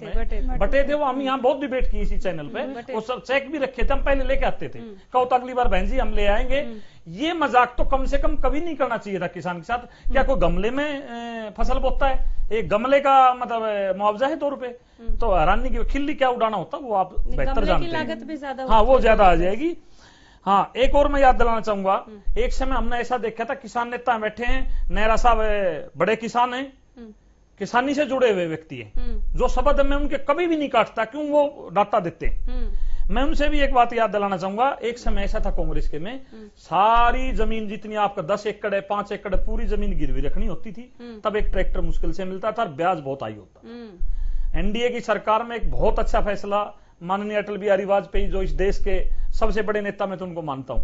थे। वो हम यहाँ बहुत डिबेट की इसी चैनल पे, वो सब चेक भी रखे थे, हम पहले लेके आते थे। कहो तो अगली बार बहन जी हम ले आएंगे। ये मजाक तो कम से कम कभी नहीं करना चाहिए था किसान के साथ। क्या कोई गमले में फसल बोता है? एक गमले का मतलब मुआवजा है 2 रुपए, तो हैरानी की खिल्ली क्या उड़ाना होता वो आप बेहतर जानते हैं। लागत भी ज्यादा, हाँ वो ज्यादा आ जाएगी। हाँ, एक और मैं याद दिलाना चाहूंगा, एक समय हमने ऐसा देखा था, किसान नेता बैठे हैं, नेहरा साहब बड़े किसान हैं, किसानी से जुड़े हुए व्यक्ति हैं, जो शब्द में उनके कभी भी नहीं काटता, क्यों वो डाटा देते हैं। मैं उनसे भी एक बात याद दिलाना चाहूंगा, एक समय ऐसा था कांग्रेस के में, सारी जमीन जितनी आपका 10 एकड़ है, 5 एकड़ है, पूरी जमीन गिरवी रखनी होती थी, तब एक ट्रैक्टर मुश्किल से मिलता था और ब्याज बहुत हाई होता। एनडीए की सरकार में एक बहुत अच्छा फैसला माननीय अटल बिहारी वाजपेयी, जो इस देश के सबसे बड़े नेता, मैं तो उनको मानता हूं,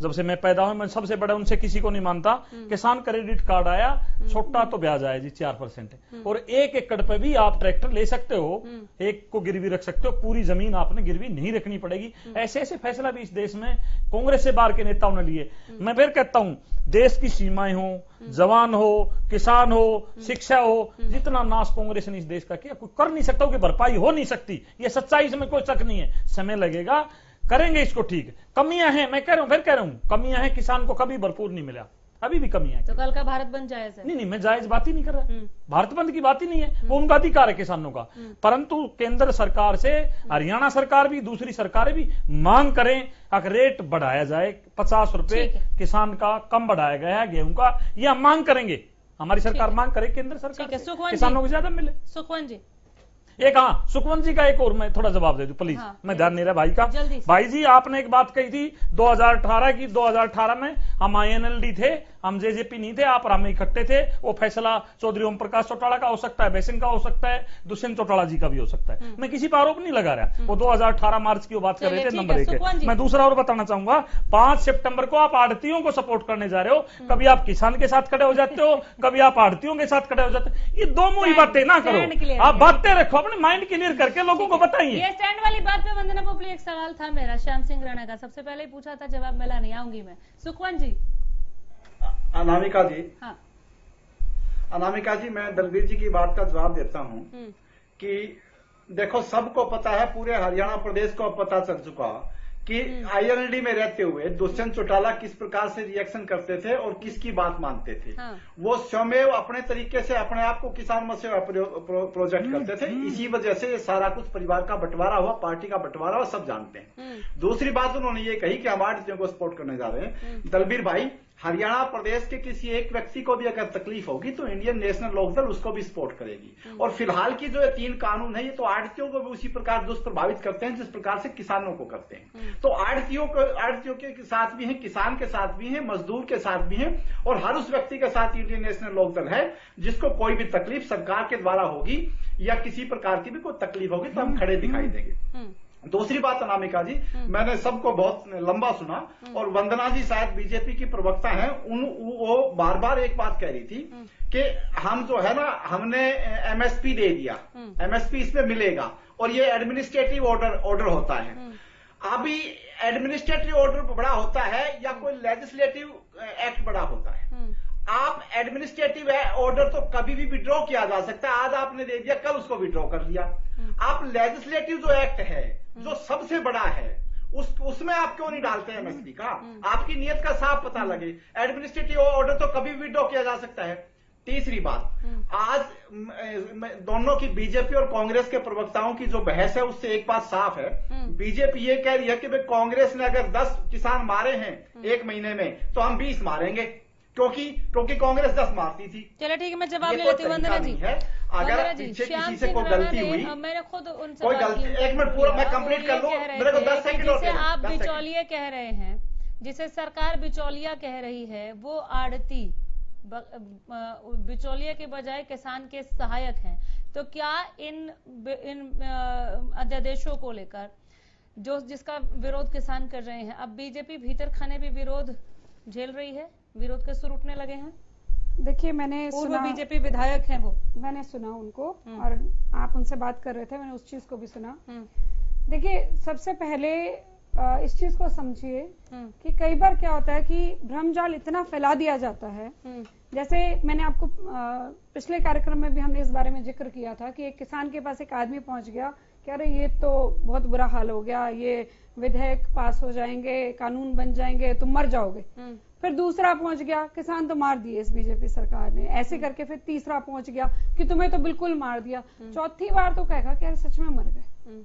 जब से मैं पैदा हुआ मैं सबसे बड़ा उनसे किसी को नहीं मानता। किसान क्रेडिट कार्ड आया, छोटा तो ब्याज आया जी 4%, और 1 एकड़ पे भी आप ट्रैक्टर ले सकते हो, एक को गिरवी रख सकते हो, पूरी जमीन आपने गिरवी नहीं रखनी पड़ेगी। ऐसे ऐसे फैसला भी इस देश में कांग्रेस से बाहर के नेताओं ने लिए। मैं फिर कहता हूं, देश की सीमाएं हो, जवान हो, किसान हो, शिक्षा हो, जितना नाश कांग्रेस ने इस देश का किया, कोई कर नहीं सकता, कि भरपाई हो नहीं सकती। ये सच्चाई, इसमें कोई शक नहीं है। समय लगेगा, करेंगे इसको ठीक। कमियां हैं, मैं कह रहा हूं, फिर कह रहा हूं, कमियां हैं, किसान को कभी भरपूर नहीं मिला। अभी भी कमी है। तो कल का भारत बंद जायज है? नहीं, मैं जायज बात ही नहीं कर रहा। भारत बंद की बात ही नहीं है, वो उनका अधिकार है किसानों का। परंतु केंद्र सरकार से हरियाणा सरकार भी, दूसरी सरकारें भी मांग करें, अगर रेट बढ़ाया जाए 50 रुपए किसान का कम बढ़ाया गया है गेहूं का, ये हम मांग करेंगे, हमारी सरकार मांग करे केंद्र सरकार से किसानों को ज्यादा मिले। सुखवंत जी, एक सुखवंत जी का एक और मैं थोड़ा जवाब दे दूं प्लीज। मैं ध्यान नहीं रहा भाई का। भाई जी, आपने एक बात कही थी 2018 की, 2018 में हम INLD थे, हम JJP नहीं थे, आप और हम इकट्ठे थे। वो फैसला चौधरी ओम प्रकाश चौटाला का हो सकता है, बेसिंग का हो सकता है, दुष्यंत चौटाला जी का भी हो सकता है। मैं किसी पर आरोप नहीं लगा रहा। वो 2018 मार्च की वो बात कर रहे थे, नंबर 1 है। मैं दूसरा और बताना चाहूंगा, 5 सितंबर को आप आढ़तियों को सपोर्ट करने जा रहे हो, कभी आप किसान के साथ खड़े हो जाते हो, कभी आप आढ़तियों के साथ खड़े हो जाते हो। ये दो मुंह बातें ना करो, आप बातें रखो, अपने माइंड क्लियर करके लोगों को बताइए। ये स्टैंड वाली बात पे वंदना पोपली, एक सवाल था मेरा श्याम सिंह राणा का, सबसे पहले ही पूछा था, जवाब मिला नहीं, आऊंगी मैं। सुखवंत जी। अनामिका जी, अनामिका जी, मैं दलबीर जी की बात का जवाब देता हूं कि देखो, सबको पता है, पूरे हरियाणा प्रदेश को पता चल चुका कि INLD में रहते हुए दुष्यंत चौटाला किस प्रकार से रिएक्शन करते थे और किसकी बात मानते थे। वो स्वयं अपने तरीके से अपने आप को किसान मत सेवा प्रोजेक्ट करते थे। इसी वजह से ये सारा कुछ परिवार का बंटवारा हुआ, पार्टी का बंटवारा हुआ, सब जानते हैं। दूसरी बात उन्होंने ये कही कि हम आढ़तियों को सपोर्ट करने जा रहे हैं। दलबीर भाई, हरियाणा प्रदेश के किसी एक व्यक्ति को भी अगर तकलीफ होगी तो इंडियन नेशनल लोकदल उसको भी सपोर्ट करेगी। और फिलहाल की जो 3 कानून है, ये तो आढ़तियों को भी उसी प्रकार दुष्प्रभावित करते हैं जिस प्रकार से किसानों को करते हैं। तो आढ़तियों के साथ भी हैं, किसान के साथ भी हैं, मजदूर के साथ भी हैं, और हर उस व्यक्ति के साथ इंडियन नेशनल लोकदल है जिसको कोई भी तकलीफ सरकार के द्वारा होगी या किसी प्रकार की भी कोई तकलीफ होगी तो हम खड़े दिखाई देंगे। दूसरी बात अनामिका जी, मैंने सबको बहुत लंबा सुना, और वंदना जी शायद बीजेपी की प्रवक्ता हैं, वो बार बार एक बात कह रही थी कि हम जो है ना, हमने MSP दे दिया, MSP इसमें मिलेगा, और ये एडमिनिस्ट्रेटिव ऑर्डर होता है। अभी एडमिनिस्ट्रेटिव ऑर्डर बड़ा होता है या कोई लेजिस्लेटिव एक्ट बड़ा होता है? आप एडमिनिस्ट्रेटिव ऑर्डर तो कभी भी विड्रॉ किया जा सकता है, आज आपने दे दिया, कल उसको विड्रॉ कर लिया। आप लेजिस्लेटिव जो एक्ट है, जो सबसे बड़ा है, उसमें आप क्यों नहीं डालते हैं MSP का? आपकी नीयत का साफ पता लगे। एडमिनिस्ट्रेटिव ऑर्डर तो कभी भी विड्रॉ किया जा सकता है। तीसरी बात, आज दोनों की, बीजेपी और कांग्रेस के प्रवक्ताओं की जो बहस है, उससे एक बात साफ है। बीजेपी ये कह रही है कि भाई कांग्रेस ने अगर 10 किसान मारे हैं 1 महीने में, तो हम 20 मारेंगे, क्योंकि कांग्रेस 10 मारती थी। चलो ठीक है, मैं जवाब ले लेती हूँ वंदना जी। अगर पीछे किसी से कोई गलती हुई, मैंने खुद उनसे कोई गलती, 1 मिनट पूरा मैं कंप्लीट कर लूं, मेरे को 10 सेकंड होते हैं। आप बिचौलिया कह रहे हैं, जिसे सरकार बिचौलिया कह रही है, वो आड़ती बिचौलिया के बजाय किसान के सहायक हैं। तो क्या इन अध्यादेशों को लेकर जिसका विरोध किसान कर रहे हैं, अब बीजेपी भीतर खाने भी विरोध झेल रही है, विरोध के सुर उठने लगे हैं? देखिए, मैंने पूर्व बीजेपी विधायक हैं वो, मैंने सुना उनको, और आप उनसे बात कर रहे थे, मैंने उस चीज को भी सुना। देखिए, सबसे पहले इस चीज को समझिए कि कई बार क्या होता है कि भ्रमजाल इतना फैला दिया जाता है। जैसे मैंने आपको पिछले कार्यक्रम में भी हमने इस बारे में जिक्र किया था कि एक किसान के पास एक आदमी पहुंच गया, कह रहे ये तो बहुत बुरा हाल हो गया, ये विधेयक पास हो जाएंगे, कानून बन जाएंगे, तुम मर जाओगे। फिर दूसरा पहुंच गया, किसान तो मार दिए इस बीजेपी सरकार ने, ऐसे करके फिर तीसरा पहुंच गया कि तुम्हें तो बिल्कुल मार दिया। चौथी बार तो कहेगा कि यार सच में मर गए।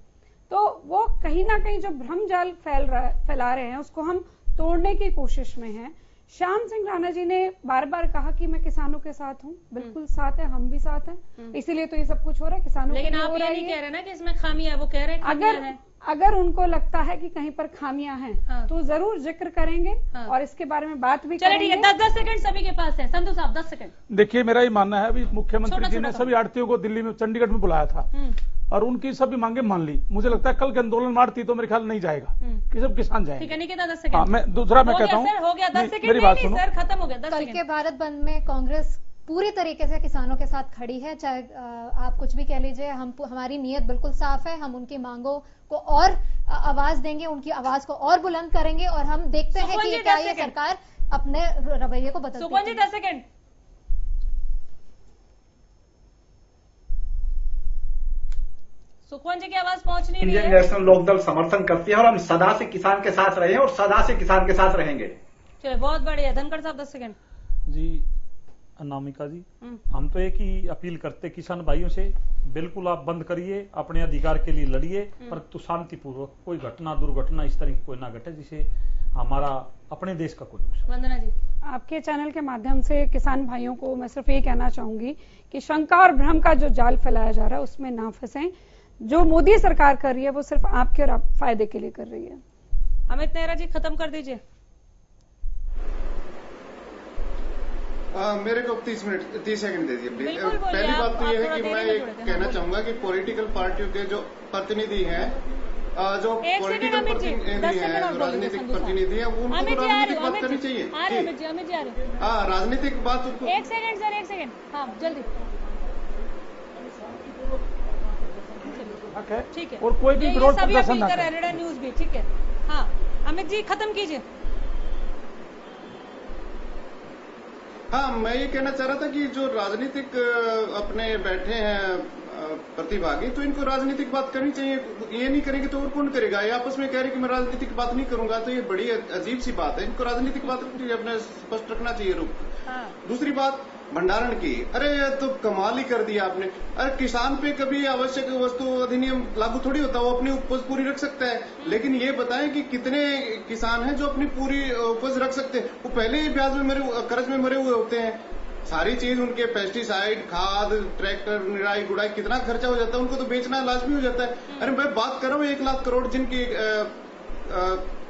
तो वो कहीं ना कहीं जो भ्रमजाल फैला रहे हैं, उसको हम तोड़ने की कोशिश में हैं। श्याम सिंह राणा जी ने बार बार कहा कि मैं किसानों के साथ हूँ, बिल्कुल साथ है, हम भी साथ हैं, इसीलिए तो ये सब कुछ हो रहा है किसानों। लेकिन आप ये नहीं कह रहे ना कि इसमें खामियां, वो कह रहे हैं अगर उनको लगता है कि कहीं पर खामियां हैं तो जरूर जिक्र करेंगे और इसके बारे में बात भी करेंगे। ठीक है, 10 सेकंड सभी के पास है। संधू साहब 10 सेकंड। देखिए, मेरा ये मानना है, अभी मुख्यमंत्री जी ने सभी आड़तियों को दिल्ली में, चंडीगढ़ में बुलाया था और उनकी सभी मांगे मान ली। मुझे लगता है कल के आंदोलन मारती तो मेरे ख्याल नहीं जाएगा कि सब किसान जाएंगे। ठीक है, निकिता 10 सेकंड। मैं दूसरा मैं कहता हूँ, हो गया 10 सेकंड, मेरी बात सुनो, सर खत्म हो गया 10 सेकंड। कल के भारत बंद में कांग्रेस पूरी तरीके से किसानों के साथ खड़ी है, चाहे आप कुछ भी कह लीजिए। हमारी नीयत बिल्कुल साफ है, हम उनकी मांगों को और आवाज देंगे, उनकी आवाज को और बुलंद करेंगे, और हम देखते हैं कि क्या ये सरकार अपने रवैये को बदलती है। सुखवंत जी 10 सेकंड। सुखवंत जी की आवाज पहुंच नहीं रही है। इंडियन नेशनल लोकदल समर्थन करती है और हम सदा से किसान के साथ रहे हैं और सदा से किसान के साथ रहेंगे। चलिए, बहुत बढ़िया। धनखड़ साहब 10 सेकंड। जी अनामिका जी, हम तो एक ही अपील करते किसान भाइयों से, बिल्कुल आप बंद करिए, अपने अधिकार के लिए लड़िए, पर तो शांतिपूर्वक, कोई घटना दुर्घटना इस तरह की कोई ना घटे जिसे हमारा अपने देश का कोई नुकसान। वंदना जी, आपके चैनल के माध्यम से किसान भाइयों को मैं सिर्फ ये कहना चाहूंगी कि शंका और भ्रम का जो जाल फैलाया जा रहा है उसमें ना फंसें। जो मोदी सरकार कर रही है वो सिर्फ आपके और आप फायदे के लिए कर रही है। अमित नेहरा जी, खत्म कर दीजिए। मेरे को 30 सेकंड दे दीजिए। बिल्कुल बोलिए, पहली बात तो आप यह है थोड़ा कि मैं देरी में जुड़े थे। कहना चाहूंगा कि पॉलिटिकल पार्टियों के जो प्रतिनिधि हैं, जो एक पॉलिटिकल सेकंड, प्रतिनिधि हैं, जो राजनीतिक प्रतिनिधि हैं, उनको अमित तो जी आ राजनीतिक रहे हो, बात करनी चाहिए। अमित जी आ रहे हो। हाँ, राजनीतिक बात उनको। एक सेकंड सर, एक सेकंड, हाँ जल्दी। ठीक है, और कोई भी ये विरोध सभी प्रदर्शन अपील ना कर रहे करे। हैं, न्यूज भी ठीक है। हाँ अमित जी, खत्म कीजिए। हाँ, मैं ये कहना चाह रहा था कि जो राजनीतिक अपने बैठे हैं प्रतिभागी, तो इनको राजनीतिक बात करनी चाहिए। ये नहीं करेंगे तो और कौन करेगा? ये आपस में कह रहे कि मैं राजनीतिक बात नहीं करूंगा, तो ये बड़ी अजीब सी बात है। इनको राजनीतिक बात अपने स्पष्ट रखना चाहिए रुख। दूसरी बात भंडारण की, अरे तो कमाल ही कर दिया आपने। अरे किसान पे कभी आवश्यक वस्तु अधिनियम लागू थोड़ी होता, वो अपनी उपज पूरी रख सकता है, लेकिन ये बताएं कि कितने किसान हैं जो अपनी पूरी उपज रख सकते हैं? वो पहले ही ब्याज में कर्ज में मरे हुए होते हैं। सारी चीज उनके पेस्टिसाइड, खाद, ट्रैक्टर, निराई गुड़ाई, कितना खर्चा हो जाता है, उनको तो बेचना लाजमी हो जाता है। अरे मैं बात कर रहा हूँ 1 लाख करोड़ जिनकी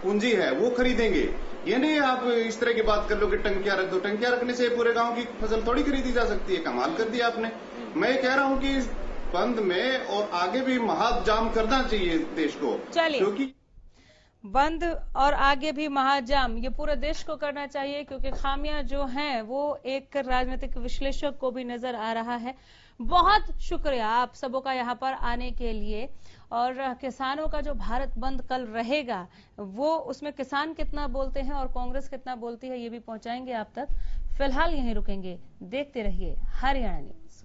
पूंजी है वो खरीदेंगे। ये नहीं आप इस तरह की बात कर लो कि टंकियां रख दो। टंकियां रखने से पूरे गांव की फसल थोड़ी खरीदी जा सकती है। कमाल कर दिया आपने। मैं कह रहा हूं कि इस बंद में और आगे भी महाजाम करना चाहिए देश को, क्योंकि बंद और आगे भी महाजाम ये पूरे देश को करना चाहिए, क्योंकि खामियां जो हैं वो एक राजनीतिक विश्लेषक को भी नजर आ रहा है। बहुत शुक्रिया आप सबों का यहाँ पर आने के लिए। और किसानों का जो भारत बंद कल रहेगा, वो उसमें किसान कितना बोलते हैं और कांग्रेस कितना बोलती है, ये भी पहुंचाएंगे आप तक। फिलहाल यहीं रुकेंगे, देखते रहिए हरियाणा न्यूज।